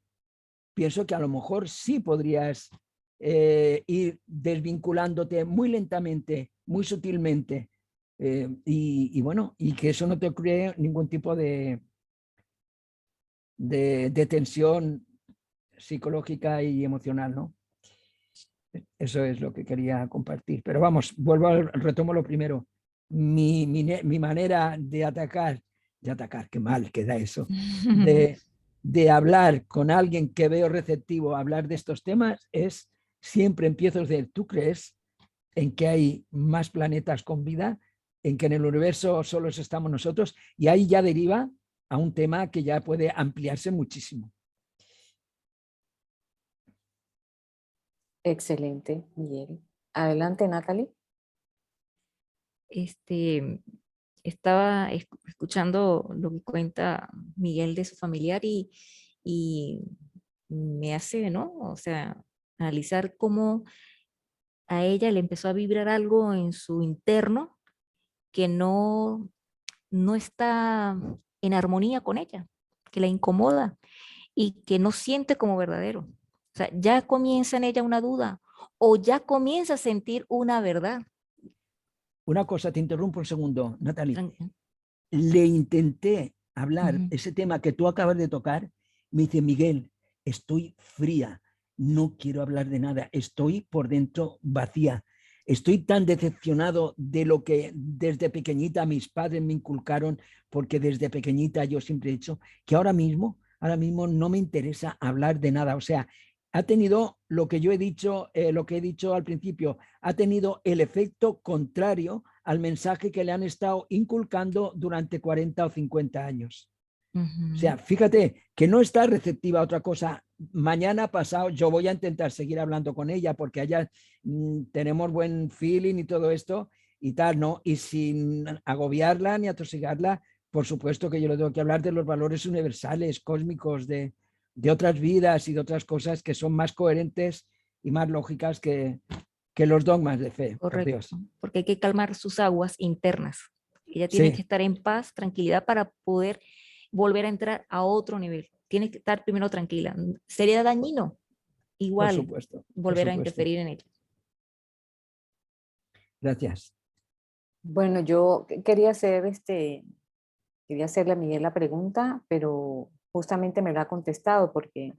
pienso que a lo mejor sí podrías ir desvinculándote muy lentamente, muy sutilmente, y bueno, y que eso no te cree ningún tipo de tensión psicológica y emocional, ¿no? Eso es lo que quería compartir. Pero vamos, retomo lo primero. Mi manera de atacar, qué mal queda eso, de hablar con alguien que veo receptivo a hablar de estos temas es siempre empiezo a decir, ¿tú crees en que hay más planetas con vida? ¿En que en el universo solo estamos nosotros? Y ahí ya deriva a un tema que ya puede ampliarse muchísimo. Excelente, Miguel. Adelante, Natalie. Estaba escuchando lo que cuenta Miguel de su familiar y me hace, ¿no? O sea, analizar cómo a ella le empezó a vibrar algo en su interno que no está en armonía con ella, que la incomoda y que no siente como verdadero. O sea, ya comienza en ella una duda o ya comienza a sentir una verdad. Una cosa, te interrumpo un segundo, Natalie. Tranquila. Le intenté hablar Ujú. ese tema que tú acabas de tocar. Me dice, Miguel, estoy fría, no quiero hablar de nada, estoy por dentro vacía. Estoy tan decepcionado de lo que desde pequeñita mis padres me inculcaron, porque desde pequeñita yo siempre he dicho que ahora mismo no me interesa hablar de nada. O sea, ha tenido lo que yo he dicho, lo que he dicho al principio, ha tenido el efecto contrario al mensaje que le han estado inculcando durante 40 o 50 años. O sea, fíjate que no está receptiva a otra cosa. Mañana pasado yo voy a intentar seguir hablando con ella porque allá tenemos buen feeling y todo esto y tal, ¿no? Y sin agobiarla ni atosigarla, por supuesto que yo le tengo que hablar de los valores universales, cósmicos, de otras vidas y de otras cosas que son más coherentes y más lógicas que los dogmas de fe, por Correcto, Dios. porque hay que calmar sus aguas internas. Ella tiene que Sí, estar en paz, tranquilidad para poder volver a entrar a otro nivel. Tiene que estar primero tranquila. Sería dañino por igual supuesto, por volver a supuesto. interferir en ella. Gracias. Bueno, yo quería hacerle a Miguel la pregunta, pero justamente me lo ha contestado porque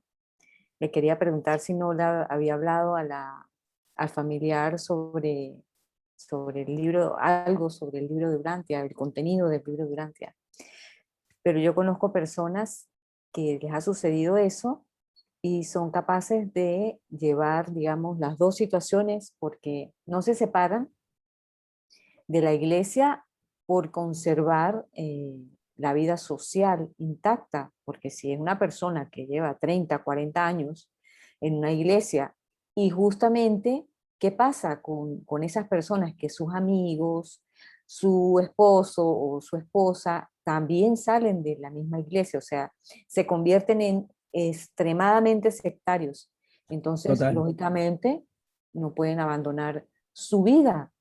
le quería preguntar si no le había hablado al familiar sobre el libro, algo sobre el libro de Urantia, el contenido del libro de Urantia. Pero yo conozco personas que les ha sucedido eso y son capaces de llevar, digamos, las dos situaciones porque no se separan de la iglesia por conservar la vida social intacta, porque si es una persona que lleva 30, 40 años en una iglesia y justamente, ¿qué pasa con esas personas que sus amigos, su esposo o su esposa también salen de la misma iglesia? O sea, se convierten en extremadamente sectarios. Entonces, Total. lógicamente, no pueden abandonar su vida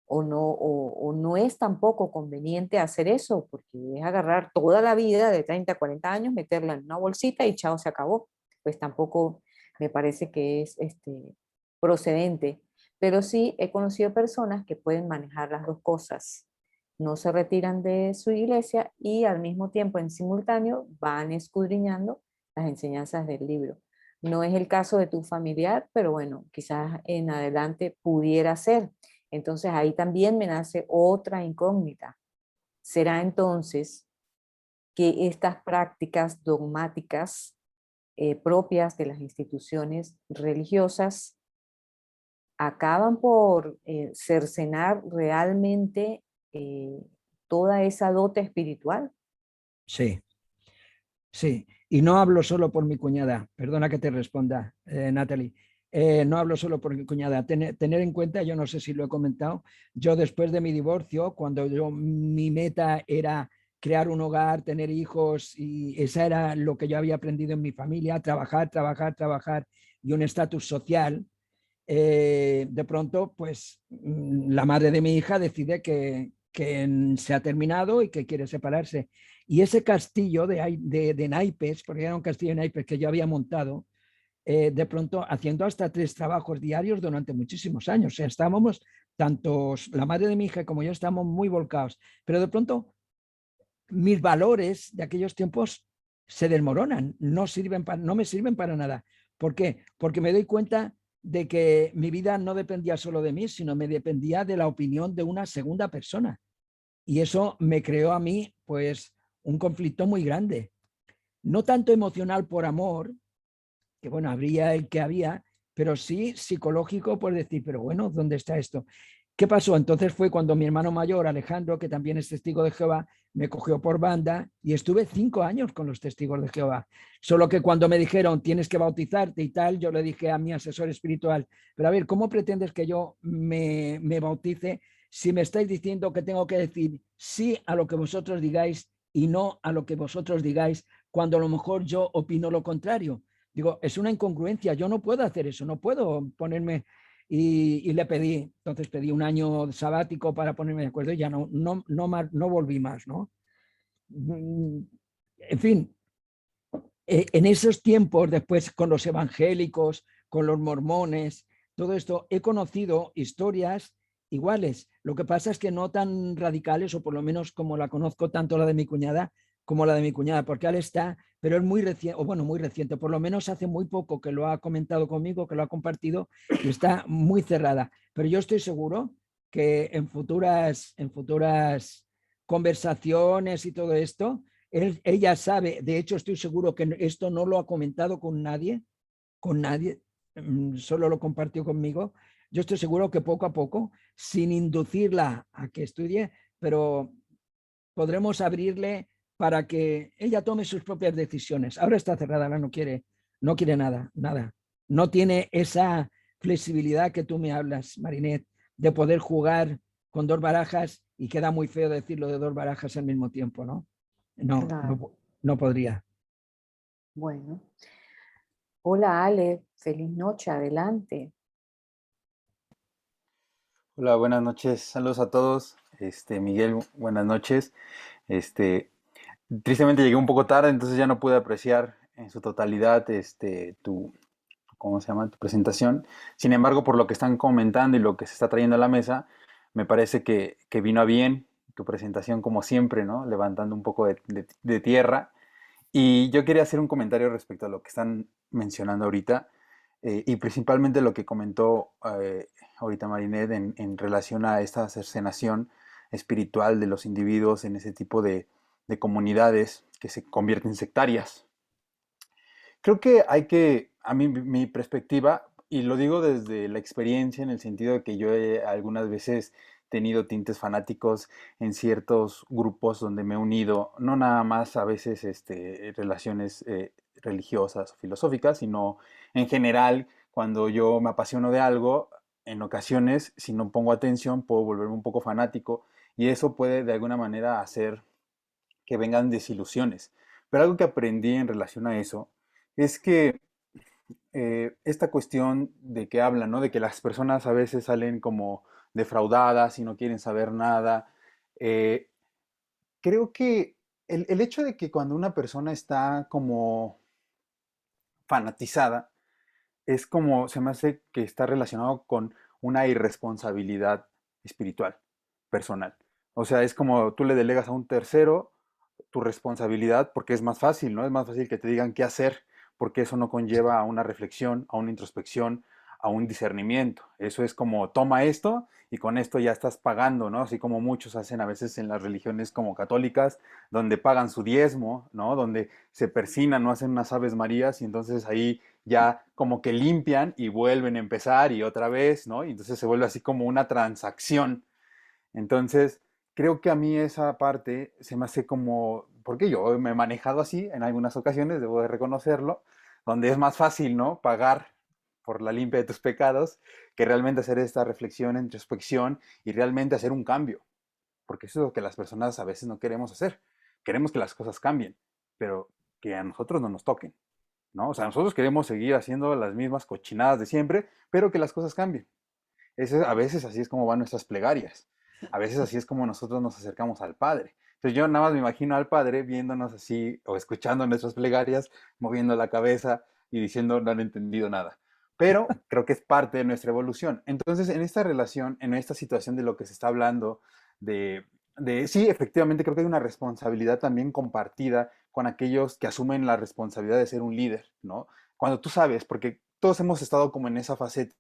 o no es tampoco conveniente hacer eso, porque es agarrar toda la vida de 30 a 40 años, meterla en una bolsita y chao, se acabó. Pues tampoco me parece que es procedente. Pero sí he conocido personas que pueden manejar las dos cosas. No se retiran de su iglesia y al mismo tiempo, en simultáneo, van escudriñando las enseñanzas del libro. No es el caso de tu familiar, pero bueno, quizás en adelante pudiera ser. Entonces ahí también me nace otra incógnita. ¿Será entonces que estas prácticas dogmáticas propias de las instituciones religiosas acaban por cercenar realmente toda esa dote espiritual? Sí, sí. Y no hablo solo por mi cuñada, perdona que te responda, Natalie. No hablo solo por mi cuñada. Tener en cuenta, yo no sé si lo he comentado, yo después de mi divorcio, cuando mi meta era crear un hogar, tener hijos, y esa era lo que yo había aprendido en mi familia, trabajar, trabajar, trabajar y un estatus social, de pronto, pues la madre de mi hija decide que se ha terminado y que quiere separarse. Y ese castillo de naipes, porque era un castillo de naipes que yo había montado, de pronto haciendo hasta 3 trabajos diarios durante muchísimos años. O sea, estábamos, tanto la madre de mi hija como yo, estábamos muy volcados. Pero de pronto mis valores de aquellos tiempos se desmoronan, no me sirven para nada. ¿Por qué? Porque me doy cuenta de que mi vida no dependía solo de mí, sino me dependía de la opinión de una segunda persona. Y eso me creó a mí, pues, un conflicto muy grande. No tanto emocional por amor, que bueno, habría el que había, pero sí psicológico por decir, pero bueno, ¿dónde está esto? ¿Qué pasó? Entonces fue cuando mi hermano mayor, Alejandro, que también es testigo de Jehová, me cogió por banda y estuve 5 años con los testigos de Jehová. Solo que cuando me dijeron tienes que bautizarte y tal, yo le dije a mi asesor espiritual, pero a ver, ¿cómo pretendes que yo me bautice si me estáis diciendo que tengo que decir sí a lo que vosotros digáis y no a lo que vosotros digáis, cuando a lo mejor yo opino lo contrario? Digo, es una incongruencia, yo no puedo hacer eso, no puedo ponerme... Y le pedí, entonces pedí un año sabático para ponerme de acuerdo y ya no volví más, ¿no? En fin, en esos tiempos, después con los evangélicos, con los mormones, todo esto, he conocido historias iguales. Lo que pasa es que no tan radicales, o por lo menos como la conozco tanto la de mi cuñada como la de mi cuñada, porque él está, pero es muy reciente, o bueno, muy reciente, por lo menos hace muy poco que lo ha comentado conmigo, que lo ha compartido y está muy cerrada. Pero yo estoy seguro que en futuras conversaciones y todo esto, ella sabe, de hecho estoy seguro que esto no lo ha comentado con nadie, solo lo compartió conmigo. Yo estoy seguro que poco a poco, sin inducirla a que estudie, pero podremos abrirle para que ella tome sus propias decisiones. Ahora está cerrada, no quiere, no quiere nada, nada. No tiene esa flexibilidad que tú me hablas, Marinette, de poder jugar con 2 barajas, y queda muy feo decirlo de 2 barajas al mismo tiempo, ¿no? No, Claro. no podría. Bueno. Hola Ale, feliz noche, adelante. Hola, buenas noches. Saludos a todos. Miguel, buenas noches. Este, Tristemente llegué un poco tarde, entonces ya no pude apreciar en su totalidad, ¿cómo se llama? Tu presentación. Sin embargo, por lo que están comentando y lo que se está trayendo a la mesa, me parece que vino a bien tu presentación como siempre, ¿no? Levantando un poco de tierra. Y yo quería hacer un comentario respecto a lo que están mencionando ahorita, y principalmente lo que comentó ahorita Marinette en relación a esta cercenación espiritual de los individuos en ese tipo de comunidades que se convierten sectarias. Creo que hay que, a mí, mi perspectiva, y lo digo desde la experiencia en el sentido de que yo he algunas veces tenido tintes fanáticos en ciertos grupos donde me he unido, no nada más a veces relaciones religiosas o filosóficas, sino en general, cuando yo me apasiono de algo, en ocasiones, si no pongo atención, puedo volverme un poco fanático y eso puede de alguna manera hacer que vengan desilusiones. Pero algo que aprendí en relación a eso es que esta cuestión de que hablan, ¿no? De que las personas a veces salen como defraudadas y no quieren saber nada. eh, Creo que el hecho de que cuando una persona está como fanatizada, es como, se me hace que está relacionado con una irresponsabilidad espiritual, personal. O sea, es como tú le delegas a un tercero tu responsabilidad porque es más fácil, ¿no? Es más fácil que te digan qué hacer, porque eso no conlleva a una reflexión, a una introspección, a un discernimiento. Eso es como toma esto y con esto ya estás pagando, ¿no? Así como muchos hacen a veces en las religiones como católicas, donde pagan su diezmo, ¿no? Donde se persinan, no hacen unas aves marías y entonces ahí ya como que limpian y vuelven a empezar y otra vez, ¿no? Y entonces se vuelve así como una transacción. Entonces, creo que a mí esa parte se me hace como, porque yo me he manejado así en algunas ocasiones, debo de reconocerlo, donde es más fácil, ¿no? Pagar por la limpia de tus pecados que realmente hacer esta reflexión, introspección y realmente hacer un cambio, porque eso es lo que las personas a veces no queremos hacer. Queremos que las cosas cambien, pero que a nosotros no nos toquen, ¿no? O sea, nosotros queremos seguir haciendo las mismas cochinadas de siempre, pero que las cosas cambien. A veces así es como van nuestras plegarias. A veces así es como nosotros nos acercamos al Padre. Entonces yo nada más me imagino al Padre viéndonos así o escuchando nuestras plegarias, moviendo la cabeza y diciendo no han entendido nada. Pero creo que es parte de nuestra evolución. Entonces en esta relación, en esta situación de lo que se está hablando, sí, efectivamente creo que hay una responsabilidad también compartida con aquellos que asumen la responsabilidad de ser un líder, ¿no? Cuando tú sabes, porque todos hemos estado como en esa faceta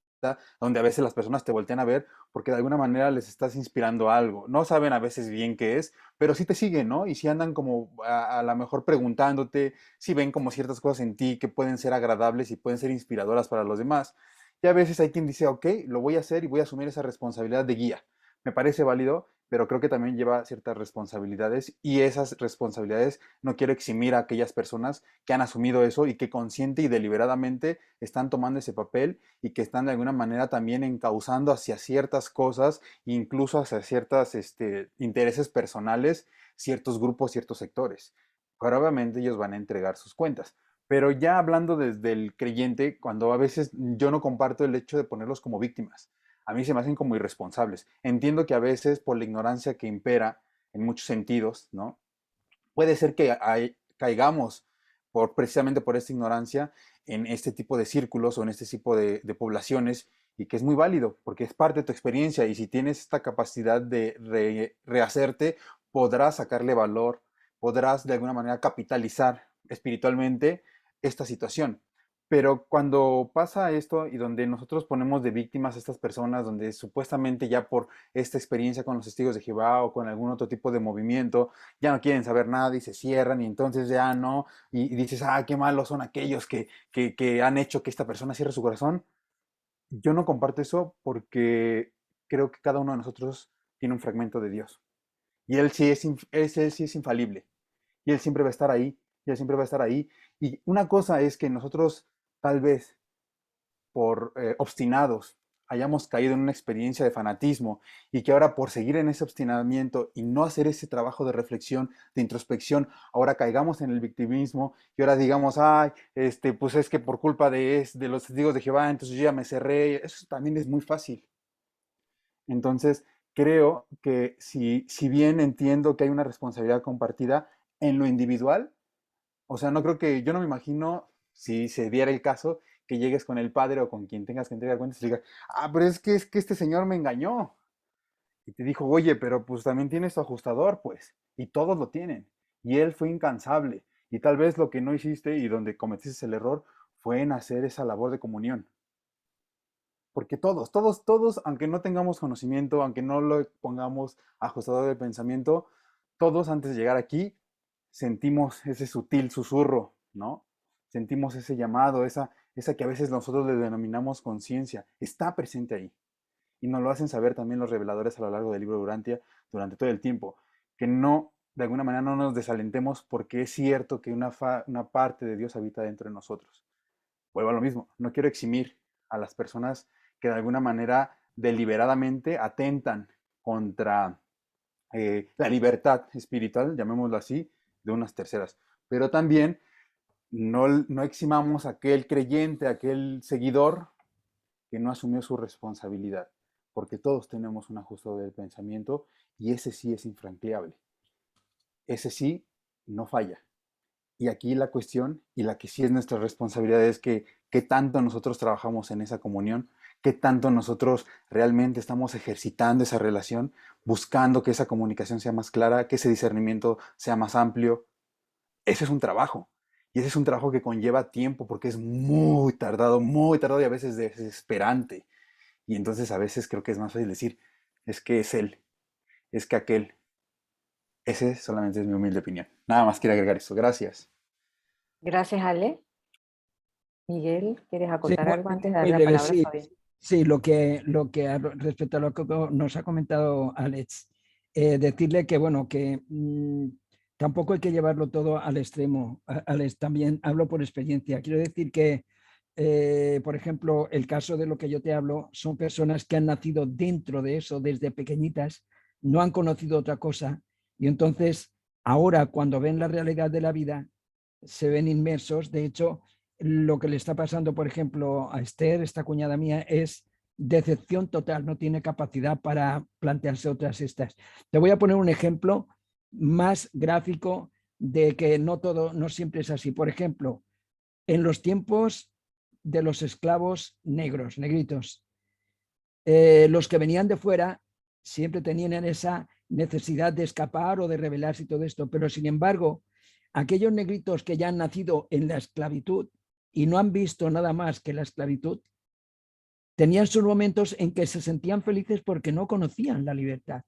donde a veces las personas te voltean a ver porque de alguna manera les estás inspirando algo. No saben a veces bien qué es, pero sí te siguen, ¿no? Y sí andan como a lo mejor preguntándote, si ven como ciertas cosas en ti que pueden ser agradables y pueden ser inspiradoras para los demás. Y a veces hay quien dice, ok, lo voy a hacer y voy a asumir esa responsabilidad de guía. Me parece válido, pero creo que también lleva ciertas responsabilidades y esas responsabilidades no quiero eximir a aquellas personas que han asumido eso y que consciente y deliberadamente están tomando ese papel y que están de alguna manera también encauzando hacia ciertas cosas, incluso hacia ciertos intereses personales, ciertos grupos, ciertos sectores. Pero obviamente ellos van a entregar sus cuentas. Pero ya hablando desde el creyente, cuando a veces yo no comparto el hecho de ponerlos como víctimas, a mí se me hacen como irresponsables. Entiendo que a veces por la ignorancia que impera en muchos sentidos, ¿no? Puede ser que caigamos precisamente por esta ignorancia en este tipo de círculos o en este tipo de poblaciones y que es muy válido porque es parte de tu experiencia y si tienes esta capacidad de rehacerte, podrás sacarle valor, podrás de alguna manera capitalizar espiritualmente esta situación. Pero cuando pasa esto y donde nosotros ponemos de víctimas a estas personas, donde supuestamente ya por esta experiencia con los testigos de Jehová o con algún otro tipo de movimiento, ya no quieren saber nada y se cierran y entonces ya no, y dices, ah, qué malos son aquellos que han hecho que esta persona cierre su corazón. Yo no comparto eso porque creo que cada uno de nosotros tiene un fragmento de Dios. Y él sí es infalible. Y Él siempre va a estar ahí. Y Él siempre va a estar ahí. Y una cosa es que nosotros tal vez por obstinados hayamos caído en una experiencia de fanatismo y que ahora por seguir en ese obstinamiento y no hacer ese trabajo de reflexión, de introspección, ahora caigamos en el victimismo y ahora digamos, ay, pues es que por culpa de los testigos de Jehová, entonces yo ya me cerré. Eso también es muy fácil. Entonces, creo que si bien entiendo que hay una responsabilidad compartida en lo individual, o sea, no creo que, yo no me imagino si se diera el caso que llegues con el padre o con quien tengas que entregar cuentas y digas, ah, pero es que este señor me engañó. Y te dijo, oye, pero pues también tienes tu ajustador, pues. Y todos lo tienen. Y él fue incansable. Y tal vez lo que no hiciste y donde cometiste el error fue en hacer esa labor de comunión. Porque todos, aunque no tengamos conocimiento, aunque no lo pongamos ajustador de pensamiento, todos antes de llegar aquí sentimos ese sutil susurro, ¿no? Sentimos ese llamado, esa que a veces nosotros le denominamos conciencia, está presente ahí. Y nos lo hacen saber también los reveladores a lo largo del libro de Urantia durante todo el tiempo, que no, de alguna manera no nos desalentemos porque es cierto que una parte de Dios habita dentro de nosotros. Vuelvo a lo mismo, no quiero eximir a las personas que de alguna manera deliberadamente atentan contra la libertad espiritual, llamémoslo así, de unas terceras. Pero también no eximamos a aquel creyente, a aquel seguidor que no asumió su responsabilidad, porque todos tenemos un ajuste del pensamiento y ese sí es infranqueable. Ese sí no falla. Y aquí la cuestión, y la que sí es nuestra responsabilidad, es que qué tanto nosotros trabajamos en esa comunión, qué tanto nosotros realmente estamos ejercitando esa relación, buscando que esa comunicación sea más clara, que ese discernimiento sea más amplio. Ese es un trabajo. Y ese es un trabajo que conlleva tiempo porque es muy tardado y a veces desesperante. Y entonces a veces creo que es más fácil decir, es que es él, es que aquel. Ese solamente es mi humilde opinión. Nada más quiero agregar eso. Gracias. Gracias, Ale. Miguel, ¿quieres Sí, acotar algo antes de muy darle la breve, palabra a sí. Fabián? Sí, respecto a lo que nos ha comentado Alex, decirle que, bueno, que tampoco hay que llevarlo todo al extremo. Alex, también hablo por experiencia. Quiero decir que, por ejemplo, el caso de lo que yo te hablo, son personas que han nacido dentro de eso desde pequeñitas, no han conocido otra cosa y entonces ahora cuando ven la realidad de la vida, se ven inmersos. De hecho, lo que le está pasando, por ejemplo, a Esther, esta cuñada mía, es decepción total, no tiene capacidad para plantearse otras estas. Te voy a poner un ejemplo más gráfico de que no siempre es así. Por ejemplo, en los tiempos de los esclavos negros, negritos, los que venían de fuera siempre tenían esa necesidad de escapar o de rebelarse y todo esto, pero sin embargo, aquellos negritos que ya han nacido en la esclavitud y no han visto nada más que la esclavitud, tenían sus momentos en que se sentían felices porque no conocían la libertad.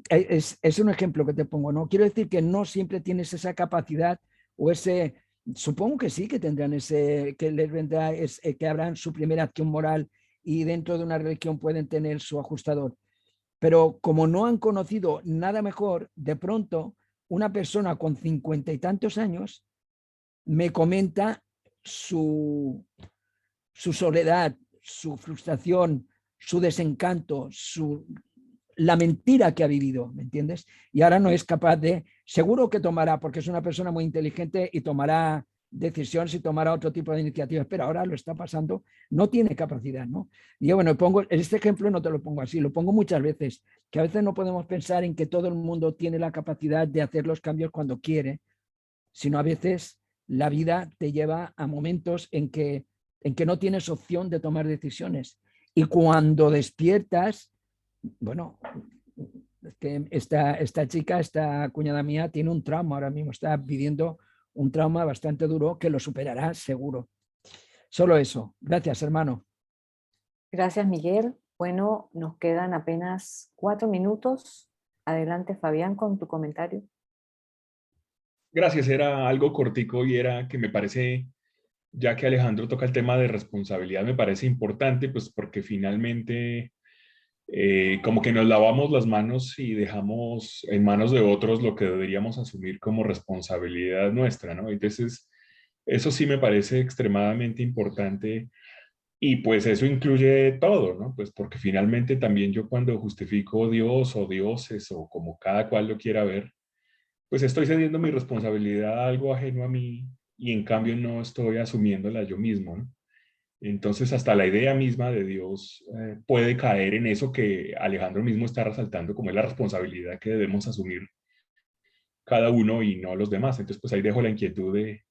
Es un ejemplo que te pongo, ¿no? Quiero decir que no siempre tienes esa capacidad o ese supongo que sí, que tendrán que les vendrá, que habrán su primera acción moral y dentro de una religión pueden tener su ajustador. Pero como no han conocido nada mejor, de pronto una persona con 50 y tantos años me comenta su soledad, su frustración, su desencanto, la mentira que ha vivido, ¿me entiendes? Y ahora no es capaz seguro que tomará, porque es una persona muy inteligente y tomará decisiones y tomará otro tipo de iniciativas, pero ahora lo está pasando, no tiene capacidad, ¿no? Y yo, bueno, este ejemplo no te lo pongo así, lo pongo muchas veces, que a veces no podemos pensar en que todo el mundo tiene la capacidad de hacer los cambios cuando quiere, sino a veces la vida te lleva a momentos en que no tienes opción de tomar decisiones. Y cuando despiertas, bueno, es que esta chica, esta cuñada mía, tiene un trauma ahora mismo, está viviendo un trauma bastante duro que lo superará seguro. Solo eso. Gracias, hermano. Gracias, Miguel. Bueno, nos quedan apenas 4 minutos. Adelante, Fabián, con tu comentario. Gracias, era algo cortico y era que me parece, ya que Alejandro toca el tema de responsabilidad, me parece importante, pues porque finalmente como que nos lavamos las manos y dejamos en manos de otros lo que deberíamos asumir como responsabilidad nuestra, ¿no? Entonces, eso sí me parece extremadamente importante y pues eso incluye todo, ¿no? Pues porque finalmente también yo cuando justifico Dios o dioses o como cada cual lo quiera ver, pues estoy cediendo mi responsabilidad a algo ajeno a mí y en cambio no estoy asumiéndola yo mismo, ¿no? Entonces, hasta la idea misma de Dios puede caer en eso que Alejandro mismo está resaltando, como es la responsabilidad que debemos asumir cada uno y no los demás. Entonces, pues ahí dejo la inquietud de,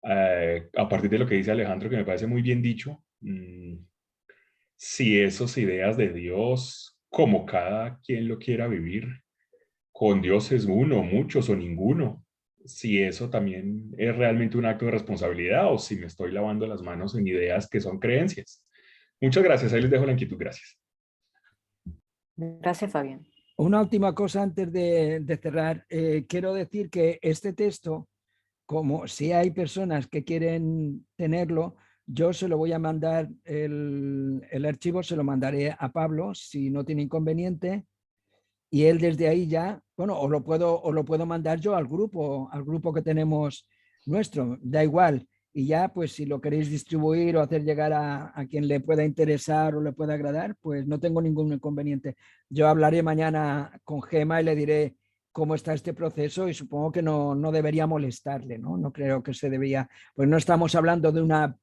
a partir de lo que dice Alejandro, que me parece muy bien dicho, si esas ideas de Dios, como cada quien lo quiera vivir, con Dios es uno, muchos o ninguno, si eso también es realmente un acto de responsabilidad o si me estoy lavando las manos en ideas que son creencias. Muchas gracias, ahí les dejo la inquietud, gracias. Gracias, Fabián. Una última cosa antes de cerrar. Quiero decir que este texto, como si hay personas que quieren tenerlo, yo se lo voy a mandar, el archivo se lo mandaré a Pablo si no tiene inconveniente. Y él desde ahí ya, bueno, os lo puedo mandar yo al grupo que tenemos nuestro, da igual. Y ya, pues si lo queréis distribuir o hacer llegar a quien le pueda interesar o le pueda agradar, pues no tengo ningún inconveniente. Yo hablaré mañana con Gema y le diré cómo está este proceso y supongo que no debería molestarle, ¿no? No creo que se debía, pues no estamos hablando de una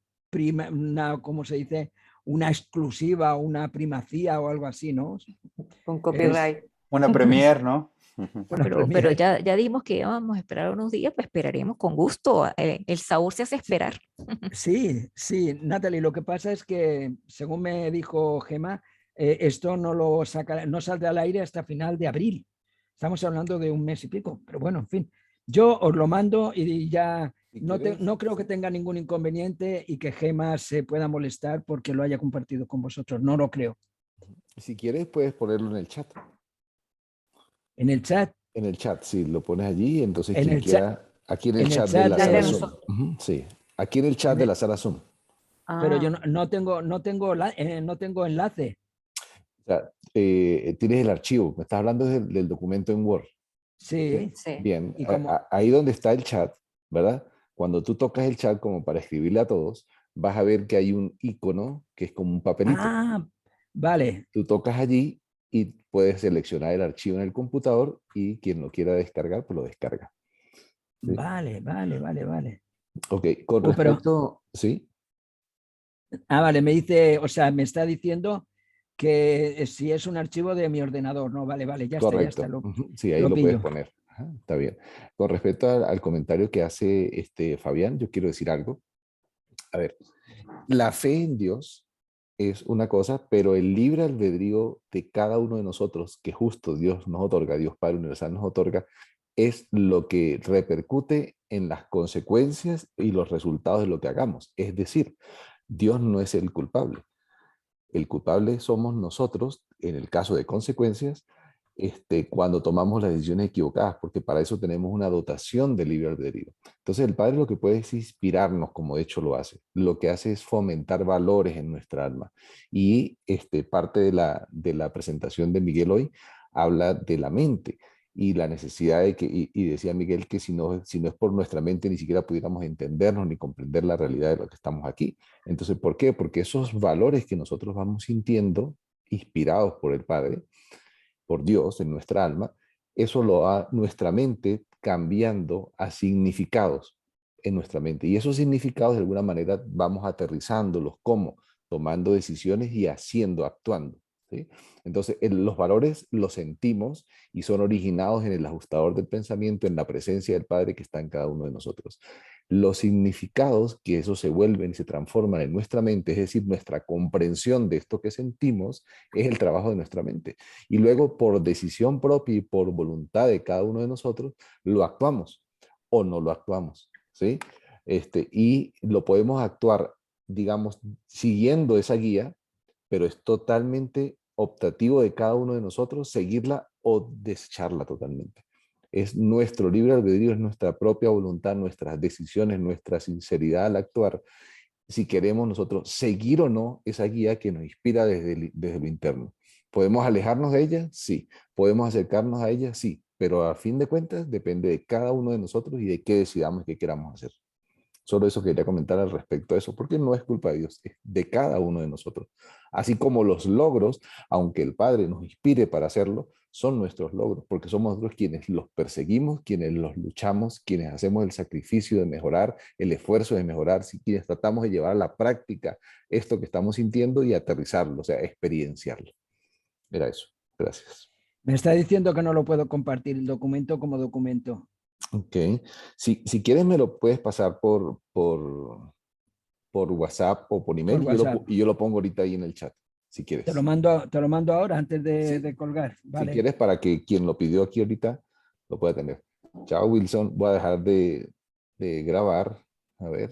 ¿cómo se dice? Una exclusiva o una primacía o algo así, ¿no? Con copyright. Una premier, ¿no? Pero ya dijimos que vamos a esperar unos días, pues esperaremos con gusto. El sabor se hace esperar. Sí, Natalie, lo que pasa es que, según me dijo Gema, esto no saldrá al aire hasta final de abril. Estamos hablando de un mes y pico, pero bueno, en fin. Yo os lo mando y ya no creo que tenga ningún inconveniente y que Gema se pueda molestar porque lo haya compartido con vosotros. No lo creo. Si quieres, puedes ponerlo en el chat. ¿En el chat? En el chat, sí, lo pones allí, entonces en quien quiera, aquí en el chat de la sala Zoom. Sí, aquí en el chat de la sala Zoom. Pero yo no tengo enlace. O sea, tienes el archivo, me estás hablando del documento en Word. Sí. Bien, ahí donde está el chat, ¿verdad? Cuando tú tocas el chat como para escribirle a todos, vas a ver que hay un icono que es como un papelito. Ah, vale. Tú tocas allí y puedes seleccionar el archivo en el computador y quien lo quiera descargar, pues lo descarga. ¿Sí? Vale. Ok, con respecto... ¿Sí? Vale, me dice, o sea, me está diciendo que si es un archivo de mi ordenador, ¿no? Vale, ya Correcto. está. Sí, ahí lo puedes poner. Ajá, está bien. Con respecto al comentario que hace Fabián, yo quiero decir algo. A ver, la fe en Dios es una cosa, pero el libre albedrío de cada uno de nosotros, que justo Dios nos otorga, Dios Padre Universal nos otorga, es lo que repercute en las consecuencias y los resultados de lo que hagamos. Es decir, Dios no es el culpable. El culpable somos nosotros, en el caso de consecuencias, cuando tomamos las decisiones equivocadas, porque para eso tenemos una dotación de libre albedrío. Entonces el Padre lo que puede es inspirarnos, como de hecho lo hace. Lo que hace es fomentar valores en nuestra alma. Y parte de la presentación de Miguel hoy habla de la mente y la necesidad de que, y decía Miguel que si no es por nuestra mente ni siquiera pudiéramos entendernos ni comprender la realidad de lo que estamos aquí. Entonces, ¿por qué? Porque esos valores que nosotros vamos sintiendo, inspirados por el Padre, por Dios en nuestra alma, eso lo va nuestra mente cambiando a significados en nuestra mente. Y esos significados de alguna manera vamos aterrizándolos, ¿cómo? Tomando decisiones y haciendo, actuando. ¿Sí? Entonces, los valores los sentimos y son originados en el ajustador del pensamiento, en la presencia del Padre que está en cada uno de nosotros. Los significados, que eso se vuelven y se transforman en nuestra mente, es decir, nuestra comprensión de esto que sentimos, es el trabajo de nuestra mente. Y luego, por decisión propia y por voluntad de cada uno de nosotros, lo actuamos o no lo actuamos, ¿sí? Y lo podemos actuar, digamos, siguiendo esa guía, pero es totalmente optativo de cada uno de nosotros seguirla o desecharla totalmente. Es nuestro libre albedrío, es nuestra propia voluntad, nuestras decisiones, nuestra sinceridad al actuar, si queremos nosotros seguir o no esa guía que nos inspira desde lo interno. ¿Podemos alejarnos de ella? Sí. ¿Podemos acercarnos a ella? Sí. Pero a fin de cuentas depende de cada uno de nosotros y de qué decidamos y qué queramos hacer. Solo eso quería comentar al respecto de eso, porque no es culpa de Dios, es de cada uno de nosotros. Así como los logros, aunque el Padre nos inspire para hacerlo, son nuestros logros, porque somos nosotros quienes los perseguimos, quienes los luchamos, quienes hacemos el sacrificio de mejorar, el esfuerzo de mejorar, quienes tratamos de llevar a la práctica esto que estamos sintiendo y aterrizarlo, o sea, experienciarlo. Era eso. Gracias. Me está diciendo que no lo puedo compartir el documento como documento. Ok. Si quieres me lo puedes pasar por WhatsApp o por email y yo lo pongo ahorita ahí en el chat, si quieres. Te lo mando ahora antes de colgar. Vale. Si quieres, para que quien lo pidió aquí ahorita lo pueda tener. Chao, Wilson. Voy a dejar de grabar. A ver.